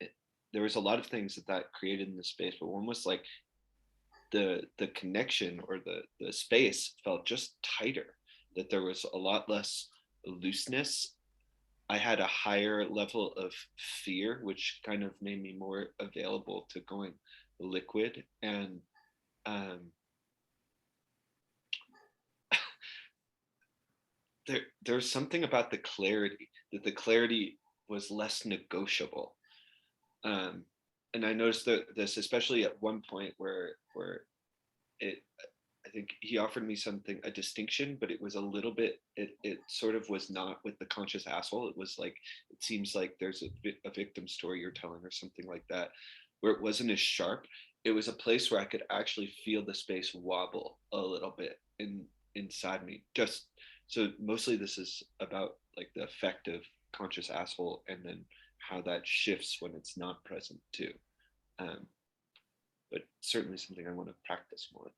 there was a lot of things that created in the space, but one was like the connection, or the space felt just tighter, that there was a lot less looseness. I had a higher level of fear, which kind of made me more available to going liquid. And there's something about the clarity, that the clarity was less negotiable. And I noticed that this, especially at one point where I think he offered me something, a distinction, but it was a little bit, it sort of was not with the conscious asshole. It was like, it seems like there's a victim story you're telling or something like that, where it wasn't as sharp. It was a place where I could actually feel the space wobble a little bit inside me. Just so mostly this is about like the effect of conscious asshole, and then how that shifts when it's not present too. But certainly something I want to practice more.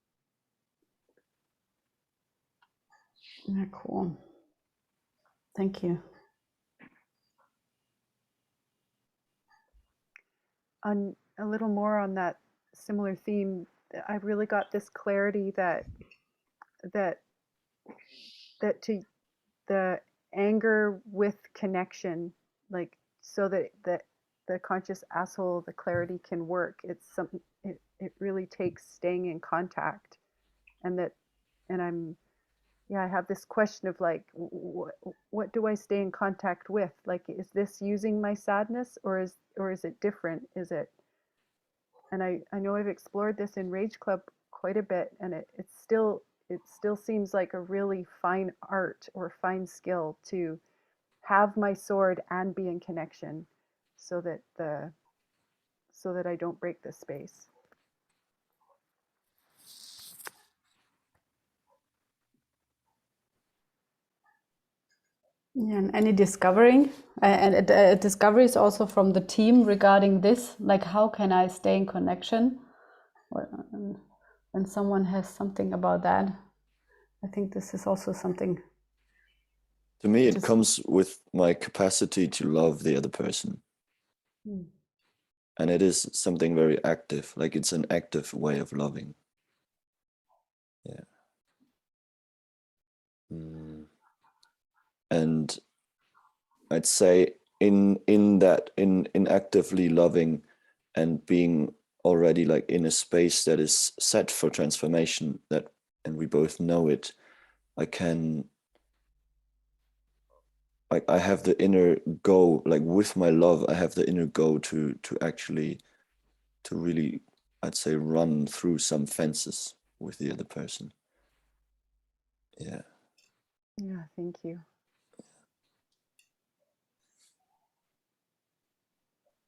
Yeah, cool. Thank you. On a little more on that similar theme, I really got this clarity that to the anger with connection, like so that the conscious asshole, the clarity can work. It's something, it really takes staying in contact, and I have this question of like, what do I stay in contact with? Like, is this using my sadness, or is it different? Is it, and I know I've explored this in Rage Club quite a bit, and it still seems like a really fine art or fine skill to have my sword and be in connection, so that I don't break this space. Yeah, and any discovering and discoveries also from the team regarding this, like how can I stay in connection? When someone has something about that, I think this is also something. To me, it comes with my capacity to love the other person. And it is something very active, like it's an active way of loving. Yeah. And I'd say in actively loving and being already like in a space that is set for transformation, that, and we both know it, I have the inner go, like with my love, I have the inner go to really, I'd say, run through some fences with the other person. Yeah. Yeah, thank you.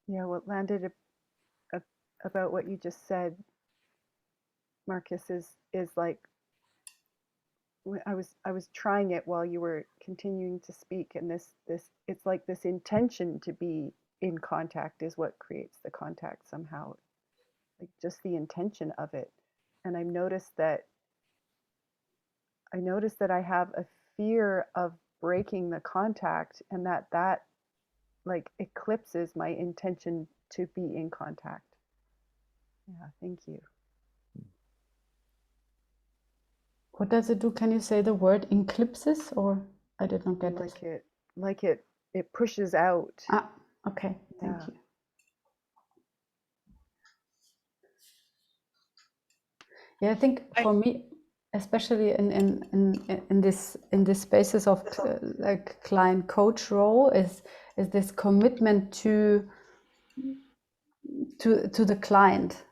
Yeah, what landed about what you just said, Marcus, is like, I was trying it while you were continuing to speak, and this it's like this intention to be in contact is what creates the contact somehow, like just the intention of it. And I noticed that I have a fear of breaking the contact, and that like eclipses my intention to be in contact. Yeah, thank you. What does it do? Can you say the word eclipses, or I did not get it? Like it pushes out. Ah, okay. Thank you. Yeah, I think for me, especially in this spaces of like client coach role, is this commitment to the client.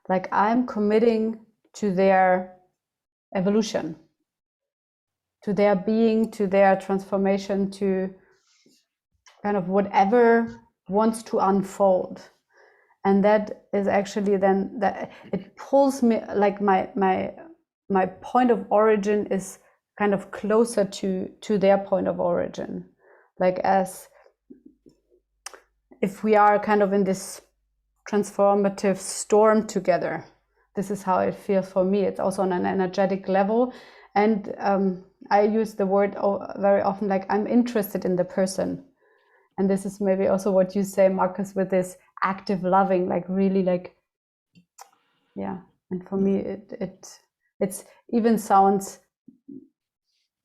Like I'm committing to their evolution, to their being, to their transformation, to kind of whatever wants to unfold. And that is actually then that it pulls me, like my point of origin is kind of closer to their point of origin, like as if we are kind of in this transformative storm together. This is how it feels for me. It's also on an energetic level, and I use the word very often, like I'm interested in the person. And this is maybe also what you say, Marcus, with this active loving, like really like, yeah. And for me, it's even sounds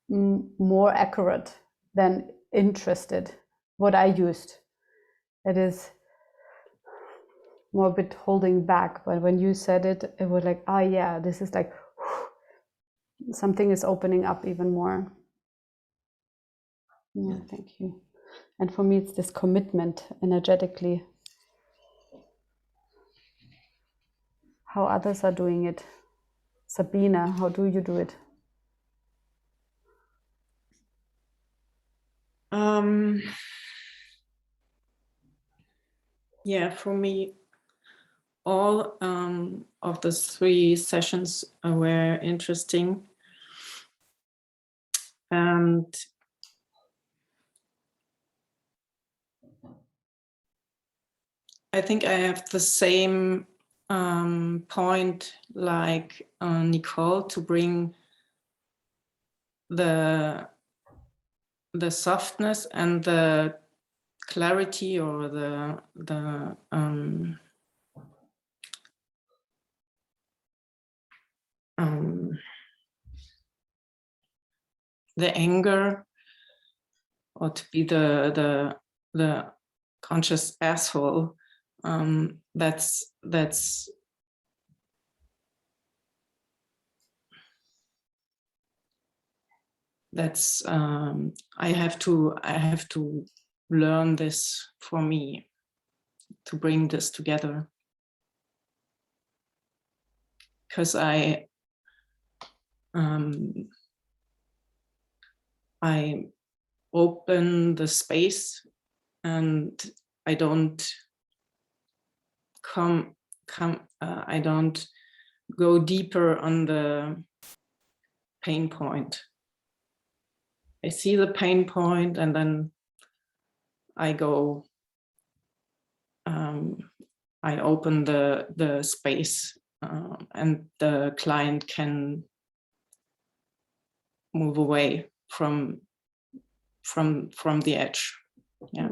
more accurate than interested, what I used. It is more a bit holding back, but when you said it, it was like, oh yeah, this is like, something is opening up even more. Yeah, thank you. And for me, it's this commitment energetically. How others are doing it. Sabina, how do you do it? Yeah, for me, all of the 3 sessions were interesting. And I think I have the same point like Nicole, to bring the softness and the clarity, or the the anger, or to be the conscious asshole. That's I have to learn this for me, to bring this together, because I open the space and I don't I don't go deeper on the pain point. I see the pain point and then I go, I open the space, and the client can move away from the edge. Yeah.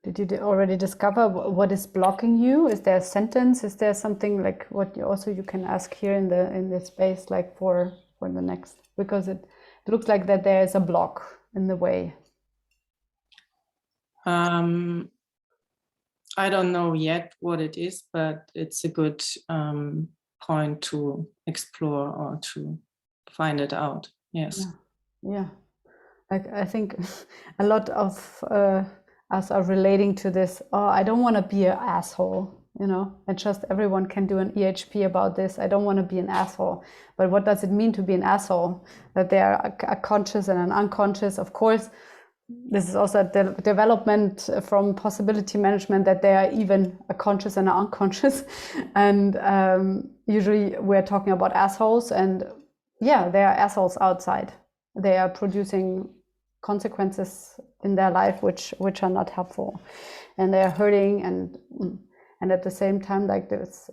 Did you already discover what is blocking you? Is there a sentence? Is there something like what you can ask here in the space, like for the next, because it looks like that there is a block in the way. I don't know yet what it is, but it's a good point to explore or to find it out. Yes. Yeah. Like I think a lot of us are relating to this. Oh, I don't want to be an asshole, and just everyone can do an EHP about this. I don't want to be an asshole. But what does it mean to be an asshole? That there are a conscious and an unconscious. Of course, this is also the development from possibility management, that there are even a conscious and an unconscious. And usually we're talking about assholes, and yeah, there are assholes outside. They are producing consequences in their life which are not helpful, and they are hurting, and at the same time, like this,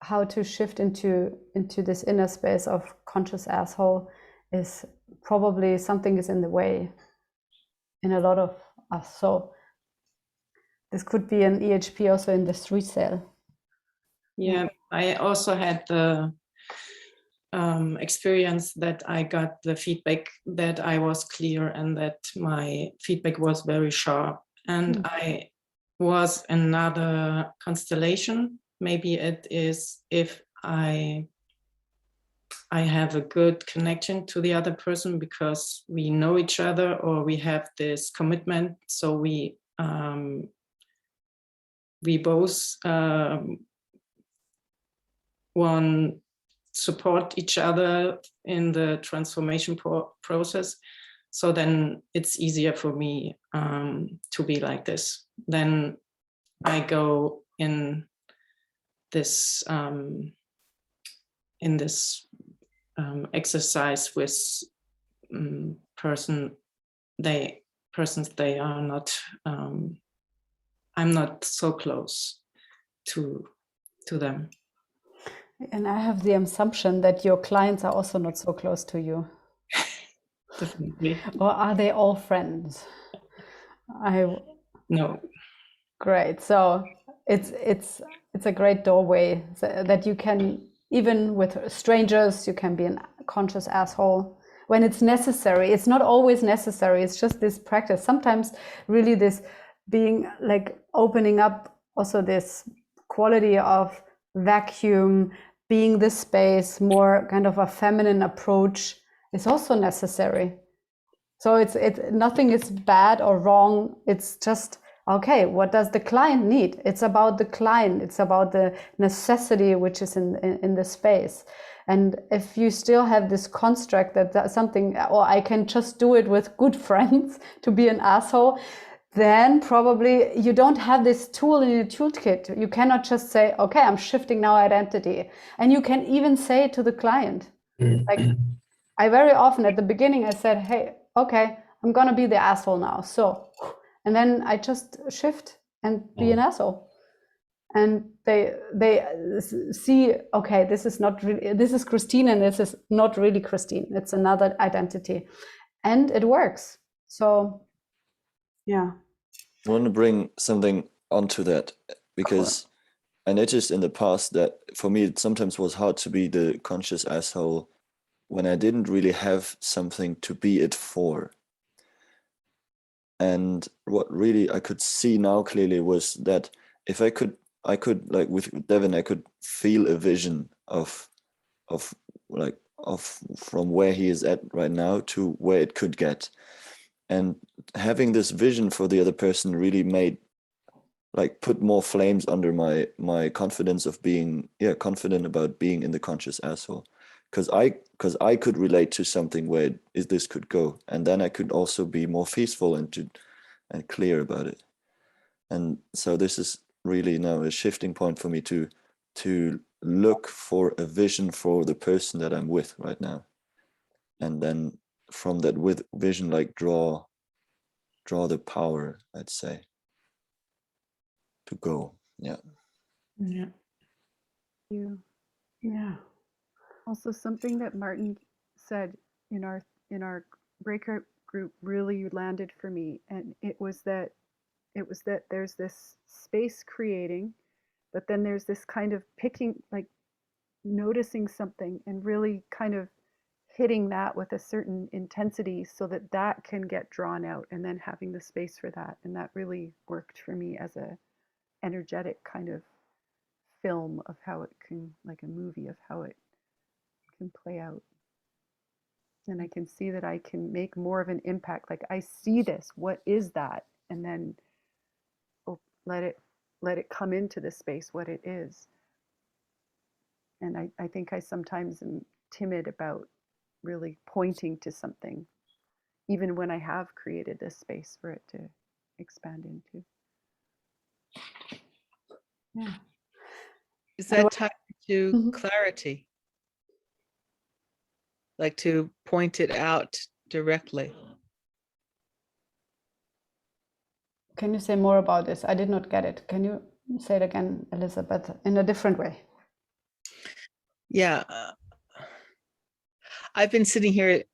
how to shift into this inner space of conscious asshole is probably something is in the way in a lot of us. So this could be an EHP also in the 3 cell. Yeah, I also had the experience that I got the feedback that I was clear and that my feedback was very sharp, and I was another constellation. Maybe it is if I have a good connection to the other person because we know each other, or we have this commitment, so we both want support each other in the transformation process. So then it's easier for me to be like this. Then I go in this exercise with persons they are not. I'm not so close to them. And I have the assumption that your clients are also not so close to you. Definitely. Or are they all friends? No. Great. So it's a great doorway that you can, even with strangers, you can be a conscious asshole when it's necessary. It's not always necessary. It's just this practice. Sometimes really this being like opening up, also this quality of vacuum, being the space, more kind of a feminine approach is also necessary. So it's nothing is bad or wrong. It's just, okay, what does the client need? It's about the client. It's about the necessity which is in the space. And if you still have this construct that something, or I can just do it with good friends to be an asshole, then probably you don't have this tool in your toolkit. You cannot just say, okay, I'm shifting now identity. And you can even say to the client, like I very often at the beginning, I said, hey, okay, I'm going to be the asshole now. So, and then I just shift and be an asshole. And they see, okay, this is Christine, and this is not really Christine. It's another identity. And it works. So, yeah. I want to bring something onto that, because I noticed in the past that for me, it sometimes was hard to be the conscious asshole when I didn't really have something to be it for. And what really I could see now clearly was that if I could like with Devin, I could feel a vision of from where he is at right now to where it could get. And having this vision for the other person really made, like, put more flames under my confidence of being confident about being in the conscious asshole, because I could relate to something where this could go, and then I could also be more peaceful and clear about it. And so this is really now a shifting point for me to look for a vision for the person that I'm with right now, and then from that with vision, like draw the power, I'd say, to go. Yeah. Yeah. You. Yeah. Also, something that Martin said in our breakout group really landed for me, and it was that there's this space creating, but then there's this kind of picking, like noticing something and really kind of hitting that with a certain intensity so that that can get drawn out, and then having the space for that. And that really worked for me as a energetic kind of film of how it can, like a movie of how it can play out. And I can see that I can make more of an impact. Like, I see this, what is that? And then let it come into the space what it is. And I think I sometimes am timid about really pointing to something, even when I have created this space for it to expand into. Yeah. Is And that what- tied to Mhm. clarity? Like to point it out directly? Can you say more about this? I did not get it. Can you say it again, Elizabeth, in a different way? Yeah. I've been sitting here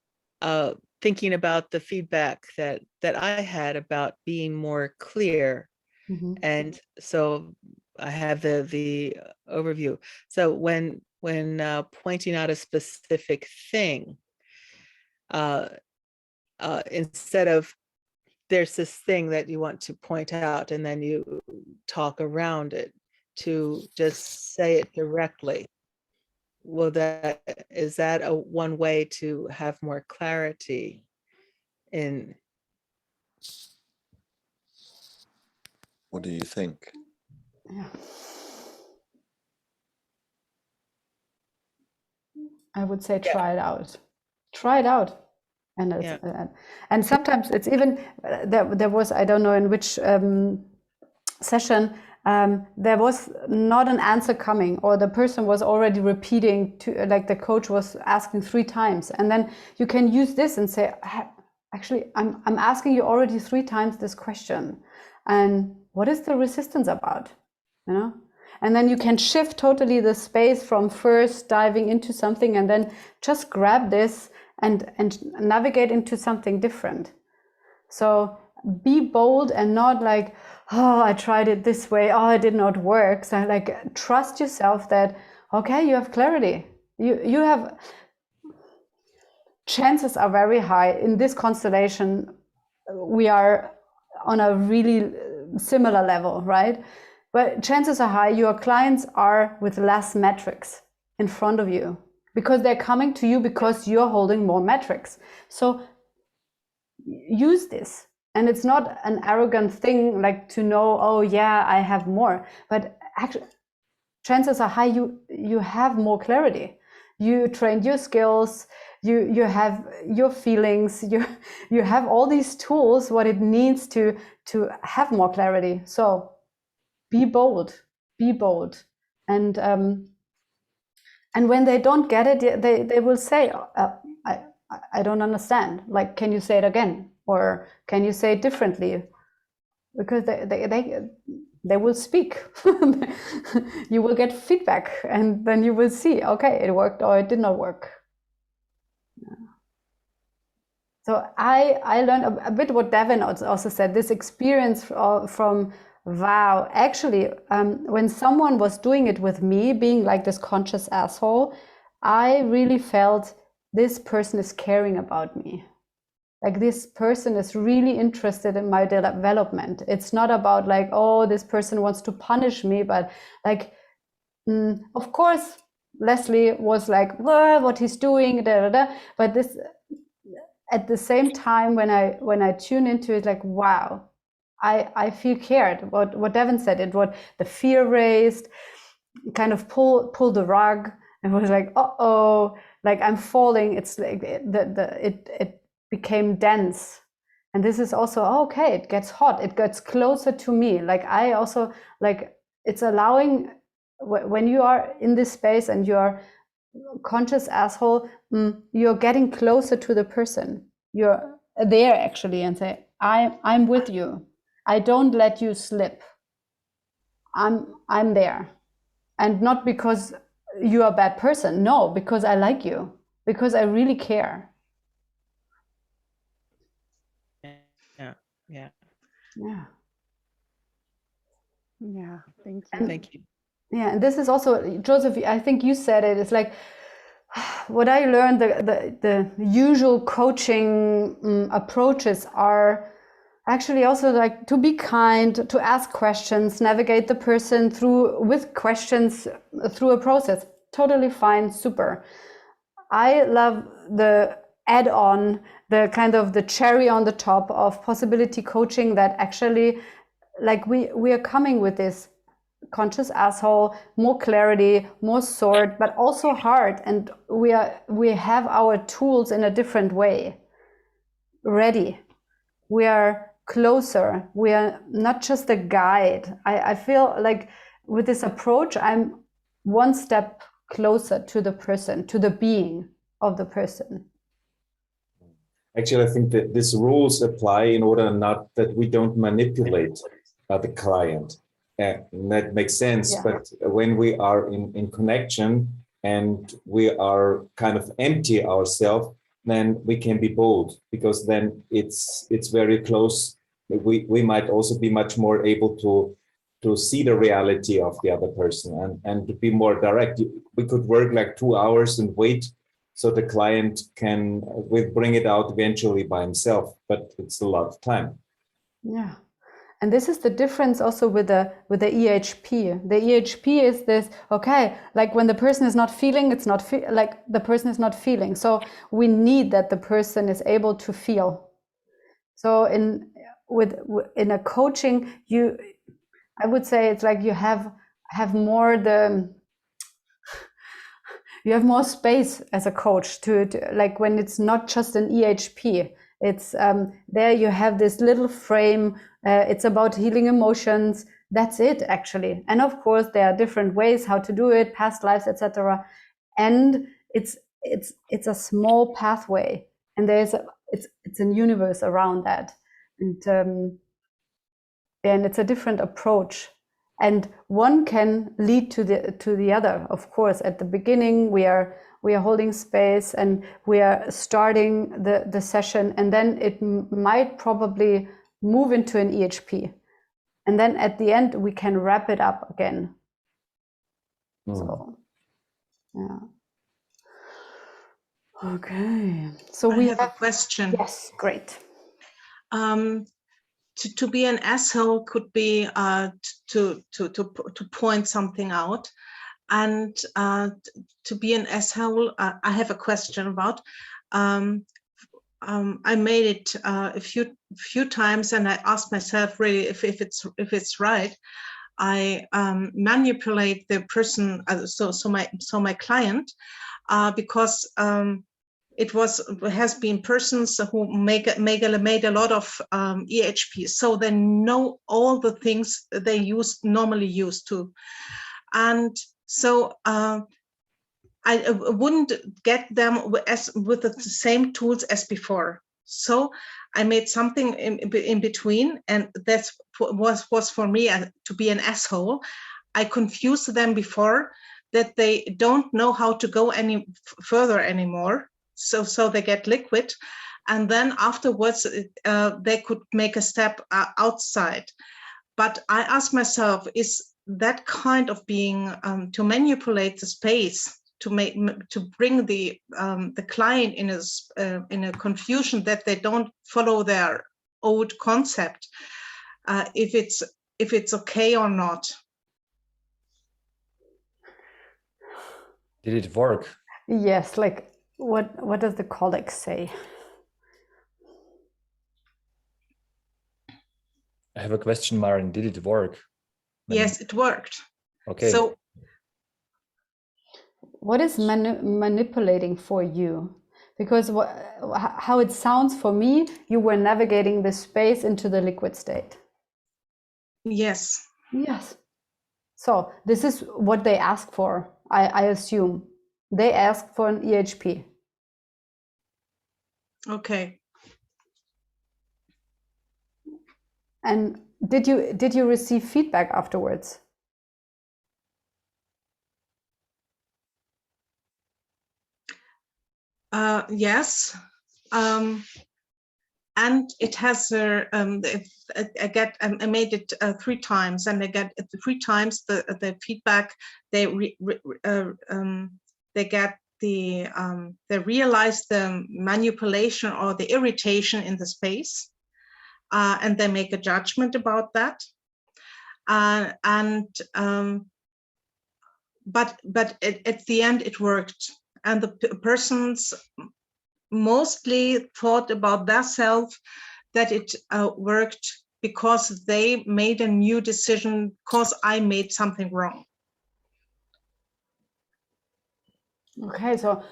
thinking about the feedback that I had about being more clear. Mhm. And so I have the overview. So when pointing out a specific thing, instead of there's this thing that you want to point out and then you talk around it, to just say it directly. Well, is that a one way to have more clarity in? What do you think? Yeah. I would say try it out. Try it out. And Yeah. and sometimes it's even there was, I don't know in which session, there was not an answer coming, or the person was already repeating to, like the coach was asking 3 times, and then you can use this and say, actually, I'm asking you already 3 times this question, and what is the resistance about, you know? And then you can shift totally the space from first diving into something and then just grab this and navigate into something different. So be bold and not like, oh, I tried it this way, oh, it did not work. So like, trust yourself that, okay, you have clarity. You have, chances are very high in this constellation, we are on a really similar level, right? But chances are high your clients are with less metrics in front of you, because they're coming to you because you're holding more metrics. So use this. And it's not an arrogant thing, like to know, oh yeah, I have more. But actually, chances are high you have more clarity. You trained your skills, you have your feelings, you have all these tools, what it needs to have more clarity. So be bold. And when they don't get it, they will say, I don't understand. Like, can you say it again? Or can you say it differently? Because they will speak. You will get feedback, and then you will see, okay, it worked or it did not work. So I learned a bit what Devin also said, this experience from wow, actually, when someone was doing it with me, being like this conscious asshole, I really felt this person is caring about me. Like this person is really interested in my development. It's not about like, oh, this person wants to punish me, but like, of course, Leslie was like, well, what he's doing, da, da, da. But this, at the same time, when I tune into it, like, wow, I feel cared. What Devin said, it what the fear raised, kind of pull the rug, and was like, oh, like I'm falling. It's like it became dense. And this is also, okay, it gets hot, it gets closer to me. Like I also, like, it's allowing, when you are in this space and you are conscious asshole, you're getting closer to the person. You're there actually, and say, I'm with you. I don't let you slip. I'm there. And not because you are a bad person. No, because I like you. Because I really care. Yeah. Yeah. Yeah. Thank you. Thank you. Yeah, and this is also, Joseph, I think you said it. It's like what I learned, the usual coaching approaches are actually also like to be kind, to ask questions, navigate the person through with questions through a process. Totally fine, super. I love the add-on, the kind of the cherry on the top of possibility coaching, that actually, like we are coming with this conscious asshole, more clarity, more sword, but also heart, and we have our tools in a different way ready. We are closer. We are not just a guide. I feel like with this approach, I'm one step closer to the person, to the being of the person. Actually, I think that these rules apply in order not that we don't manipulate the client. And that makes sense. Yeah. But when we are in connection and we are kind of empty ourselves, then we can be bold, because then it's very close. We might also be much more able to see the reality of the other person and to be more direct. We could work like 2 hours and wait so the client can bring it out eventually by himself, but it's a lot of time. Yeah. And this is the difference also with the EHP. The EHP is this, okay, like when the person is not feeling, it's not like the person is not feeling. So we need that the person is able to feel. So in a coaching, I would say it's like you have more you have more space as a coach to like when it's not just an EHP. It's there you have this little frame. It's about healing emotions. That's it, actually. And of course, there are different ways how to do it, past lives, etc. And it's a small pathway, and it's a universe around that, and it's a different approach. And one can lead to the other. Of course, at the beginning we are holding space and we are starting the session, and then it might probably move into an EHP, and then at the end we can wrap it up again. So yeah. Okay, so we have a question. Yes, great. To be an asshole could be to point something out, and to be an asshole, I have a question about. I made it a few times, and I asked myself really if it's right. I manipulate the person, so my client, because it has been persons who made a lot of EHP, so they know all the things they normally use to, and so I wouldn't get them with the same tools as before. So I made something in between, and that was for me to be an asshole. I confused them before that they don't know how to go any further anymore. So they get liquid, and then afterwards they could make a step outside. but I ask myself, is that kind of being to manipulate the space, to bring the client in a confusion that they don't follow their old concept, if it's okay or not? Did it work? Yes, like what does the colleague say? I have a question, Maren. Did it work? Yes, it worked. Okay. So what is manipulating for you? Because how it sounds for me, you were navigating the space into the liquid state. yes. Yes. So this is what they ask for, I assume. They ask for an EHP. Okay. And did you receive feedback afterwards? Yes. And it has I made it 3 times, and I get 3 times the feedback. They get they realize the manipulation or the irritation in the space, and they make a judgment about that. But at the end it worked, and the persons mostly thought about themselves that it worked because they made a new decision because I made something wrong. Okay, so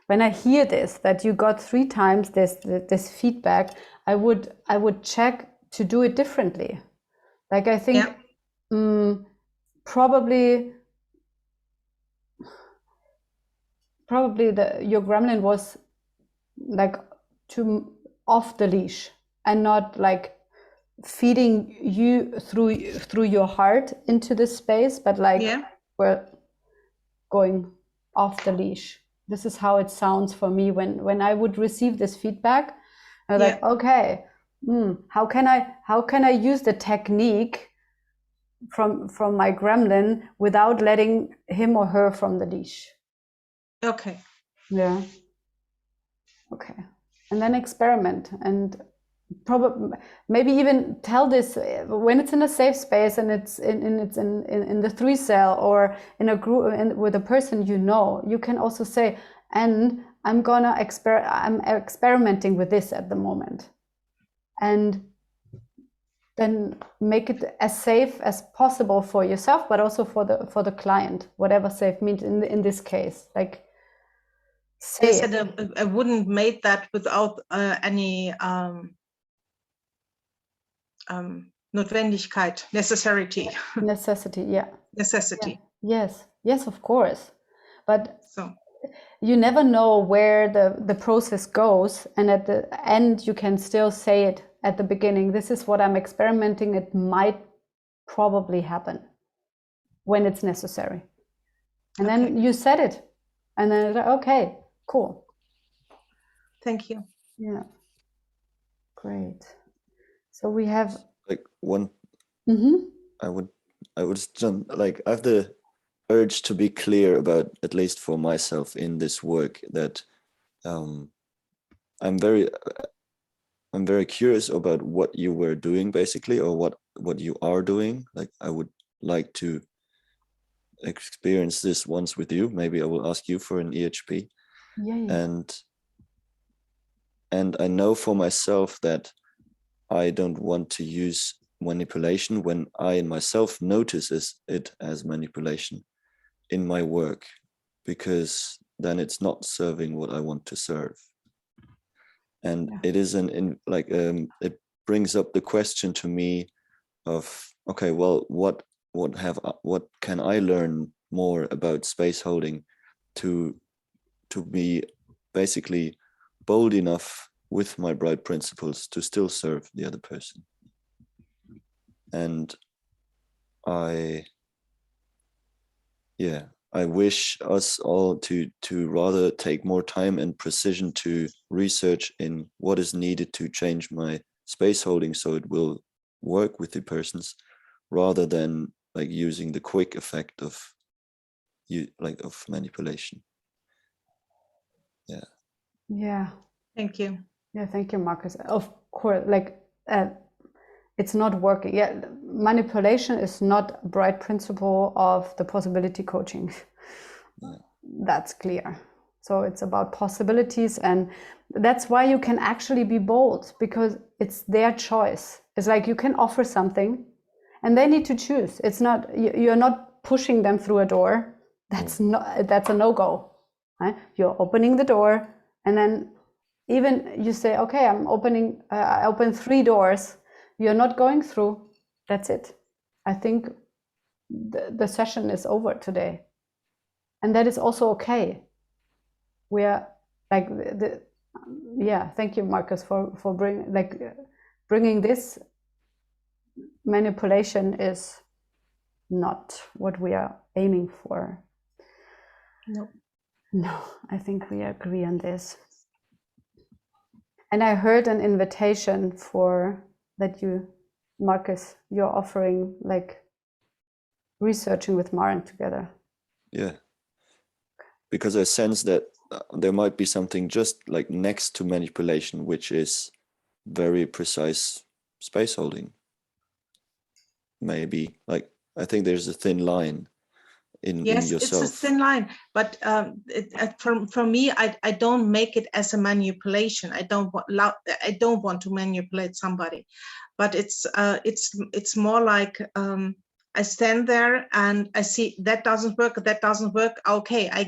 when I hear this, that you got 3 times this feedback, I would check to do it differently. Like I think probably your gremlin was like too off the leash and not like feeding you through your heart into this space, but like we're going off the leash. This is how it sounds for me when I would receive this feedback. I'm like, okay, how can I use the technique from my gremlin without letting him or her from the leash? Okay. Yeah. Okay. And then experiment, and probably maybe even tell this when it's in a safe space and it's in the 3 cell or in a group with a person you know. You can also say, and I'm experimenting with this at the moment, and then make it as safe as possible for yourself, but also for the client, whatever safe means in this case. Like, They said I wouldn't make that without any Notwendigkeit, necessity. Necessity, yeah. Necessity. Yeah. Yes, of course. But so you never know where the process goes, and at the end you can still say it at the beginning. This is what I'm experimenting. It might probably happen when it's necessary. And then you said it, and then okay, cool. Thank you. Yeah, great. So we have like one. I would like I have the urge to be clear about, at least for myself in this work, that I'm very curious about what you were doing basically, or what you are doing. Like I would like to experience this once with you. Maybe I will ask you for an EHP. Yeah. And I know for myself that I don't want to use manipulation when I myself notices it as manipulation in my work, because then it's not serving what I want to serve. And it is it brings up the question to me of, okay, well, what can I learn more about space holding to be basically bold enough with my bright principles to still serve the other person. And I wish us all to rather take more time and precision to research in what is needed to change my space holding so it will work with the persons, rather than like using the quick effect of of manipulation. Yeah. Thank you. Yeah, thank you, Marcus. Of course, it's not working. Yeah, manipulation is not a bright principle of the possibility coaching. Yeah. That's clear. So it's about possibilities, and that's why you can actually be bold, because it's their choice. It's like you can offer something and they need to choose. It's not, you're not pushing them through a door. That's a no-go. Right? You're opening the door, and then even you say, okay, I open 3 doors. You're not going through. That's it. I think the session is over today. And that is also okay. We are like thank you, Marcus, for bringing this. Manipulation is not what we are aiming for. No, I think we agree on this. And I heard an invitation for that you, Marcus, you're offering like researching with Maren together. Yeah, because I sense that there might be something just like next to manipulation, which is very precise space holding. Maybe, like, I think there's a thin line in yourself. It's a thin line, but for me, I don't make it as a manipulation. I don't want to manipulate somebody, but it's more like I stand there and I see that doesn't work. Okay, I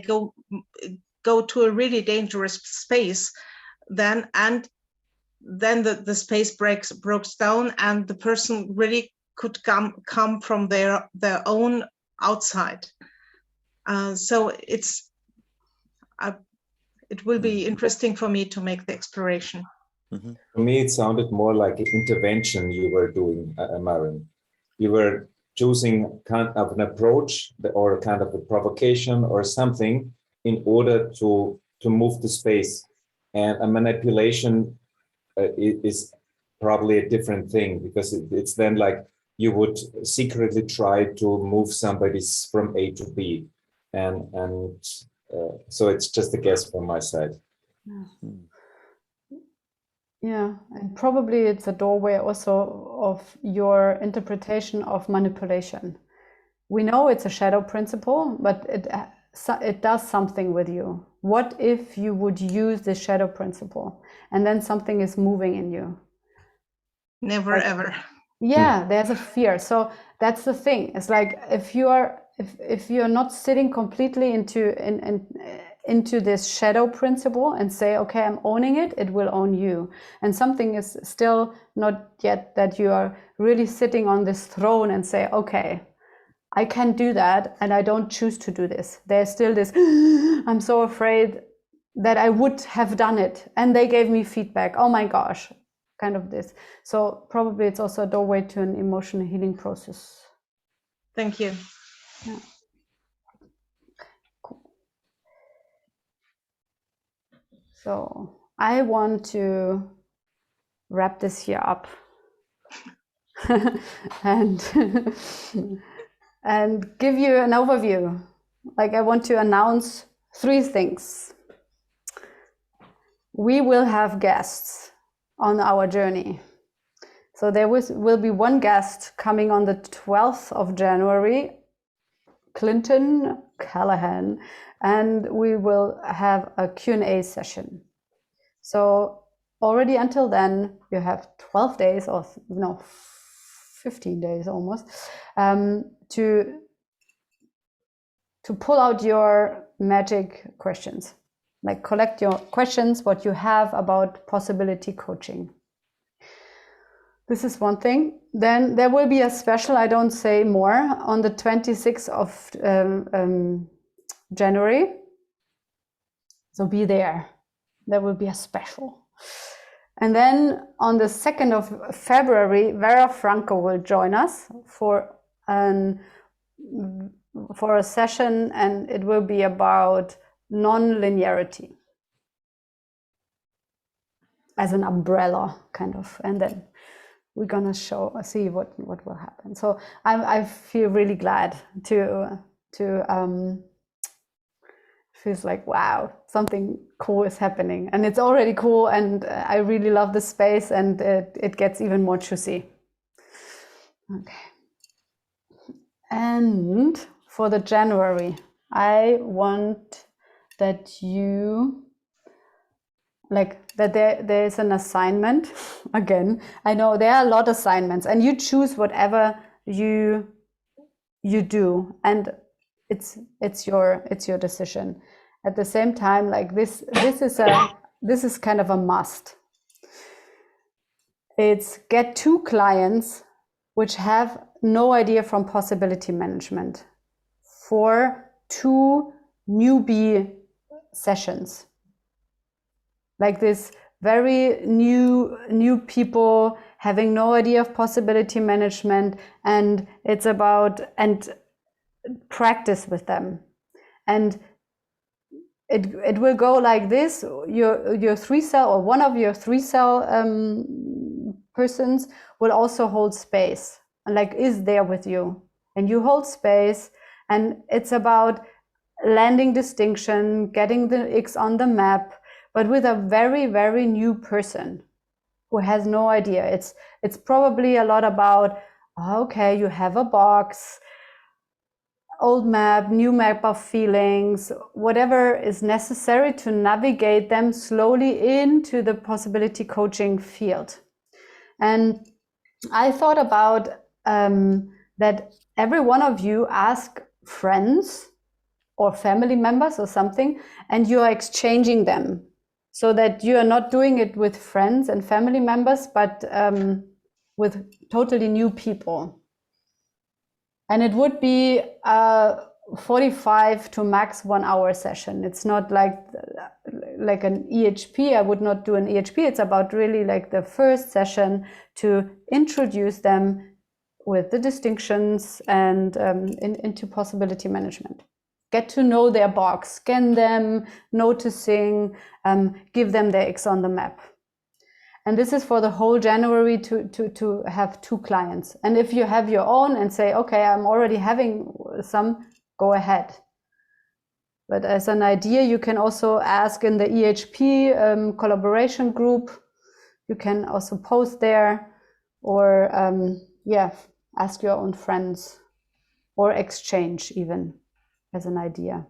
go to a really dangerous space, then the space breaks down, and the person really could come from their own outside. So it will be interesting for me to make the exploration. Mm-hmm. For me, it sounded more like an intervention you were doing, Maren. You were choosing kind of an approach or kind of a provocation or something in order to move the space. And a manipulation is probably a different thing, because it's then like you would secretly try to move somebody from A to B. And so it's just a guess from my side. Yeah, and probably it's a doorway also of your interpretation of manipulation. We know it's a shadow principle, but it does something with you. What if you would use the shadow principle and then something is moving in you? Never, ever. Yeah, there's a fear. So that's the thing. It's like if you're not sitting completely into this shadow principle and say, okay, I'm owning it, it will own you. And something is still not yet that you are really sitting on this throne and say, okay, I can do that, and I don't choose to do this. There's still this, I'm so afraid that I would have done it, and they gave me feedback. Oh my gosh, kind of this. So probably it's also a doorway to an emotional healing process. Thank you. Yeah. Cool. So I want to wrap this here up and give you an overview. Like, I want to announce 3 things. We will have guests on our journey. So there will be one guest coming on the 12th of January, Clinton Callahan, and we will have a Q&A session. So already until then, you have 12 days, or 15 days almost, to pull out your magic questions. Like, collect your questions, what you have about possibility coaching. This is one thing. Then there will be a special, I don't say more, on the 26th of January. So be there. There will be a special. And then on the 2nd of February, Vera Franco will join us for a session, and it will be about non-linearity. as an umbrella kind of, and then we're gonna see what will happen. So I feel really glad to feels like, wow, something cool is happening, and it's already cool, and I really love the space, and it gets even more juicy. Okay. And for the January, I want that you that there is an assignment. Again, I know there are a lot of assignments, and you choose whatever you do, and it's your decision. At the same time, like this is kind of a must. It's get 2 clients which have no idea from possibility management for 2 newbie sessions. Like this very new people having no idea of possibility management, and it's about and practice with them. And it will go like this. Your 3-cell or one of your 3-cell persons will also hold space and like is there with you, and you hold space, and it's about landing distinction, getting the X on the map, but with a very, very new person who has no idea. It's probably a lot about, okay, you have a box, old map, new map of feelings, whatever is necessary to navigate them slowly into the possibility coaching field. And I thought about that every one of you ask friends or family members or something, and you are exchanging them, so that you are not doing it with friends and family members, but with totally new people. And it would be a 45 to max 1 hour session. It's not like an EHP. I would not do an EHP. It's about really like the first session to introduce them with the distinctions and into possibility management. Get to know their box, scan them, noticing, give them their X on the map. And this is for the whole January to have 2 clients. And if you have your own and say, okay, I'm already having some, go ahead. But as an idea, you can also ask in the EHP collaboration group. You can also post there, or ask your own friends, or exchange even as an idea.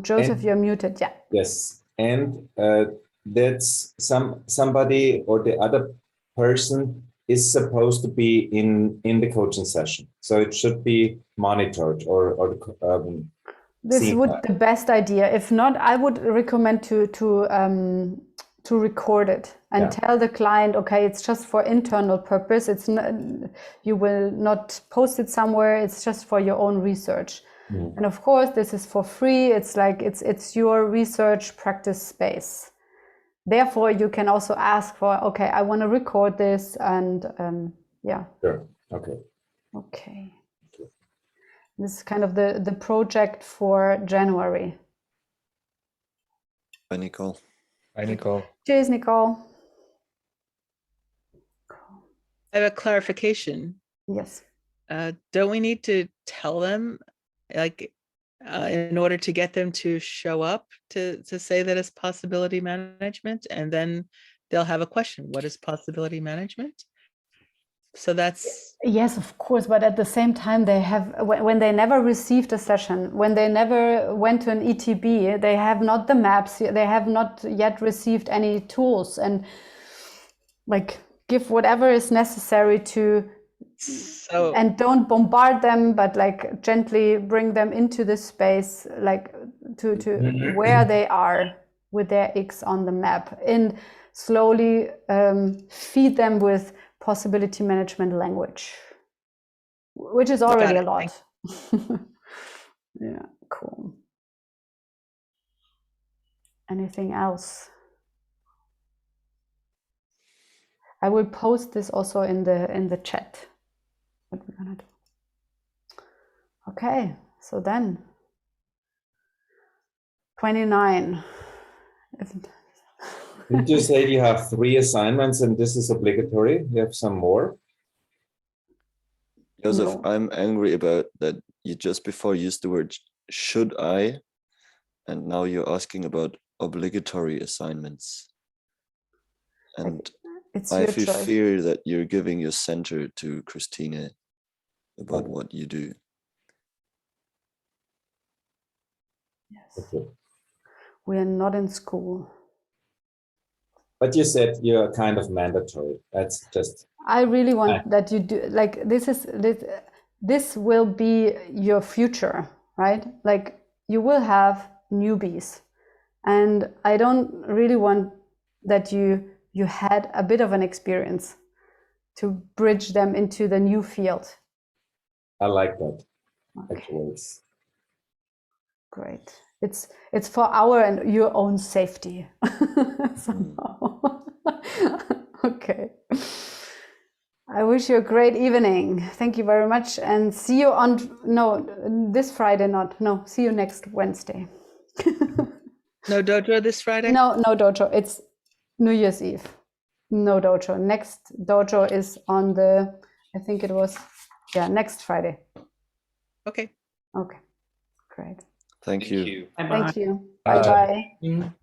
Joseph, you're muted. Yeah. Yes. And that's somebody or the other person is supposed to be in the coaching session. So it should be monitored or this would be the best idea. If not, I would recommend to record it and tell the client, okay, it's just for internal purpose. It's not, you will not post it somewhere. It's just for your own research. And of course, this is for free. It's like it's your research practice space. Therefore, you can also ask for, okay, I want to record this, and Sure. Okay. Okay. This is kind of the project for January. Bye, Nicole. Hi, Nicole. Cheers, Nicole. I have a clarification. Yes. Don't we need to tell them, like, in order to get them to show up to say that it's possibility management, and then they'll have a question, what is possibility management? So that's... Yes, of course, but at the same time, they have, when they never received a session, when they never went to an ETB, they have not the maps, they have not yet received any tools, and like give whatever is necessary to, and don't bombard them, but like gently bring them into the space, like to where they are with their X on the map, and slowly feed them with possibility management language, which is already a lot. Yeah, cool. Anything else? I will post this also in the chat. What we're gonna do. Okay, so then 29. Did you say you have 3 assignments and this is obligatory? You have some more? Joseph, No. I'm angry about that you just before used the word should I, and now you're asking about obligatory assignments. And It's I your feel choice. fear that you're giving your center to Christine about what you do. Yes. Okay. We are not in school. But you said you're kind of mandatory. That's just. I really want that you do, like, this will be your future, right? Like, you will have newbies, and I don't really want that you had a bit of an experience to bridge them into the new field. I like that. Okay. Actually, it's Great. It's for our and your own safety somehow. Okay. I wish you a great evening. Thank you very much, and see you on this Friday not. No, see you next Wednesday. No dojo this Friday? No dojo. It's New Year's Eve. No dojo. Next dojo is on the, I think it was, next Friday. Okay. Okay. Great. Thank you. Bye-bye. Thank you. Bye. Bye bye. Mm.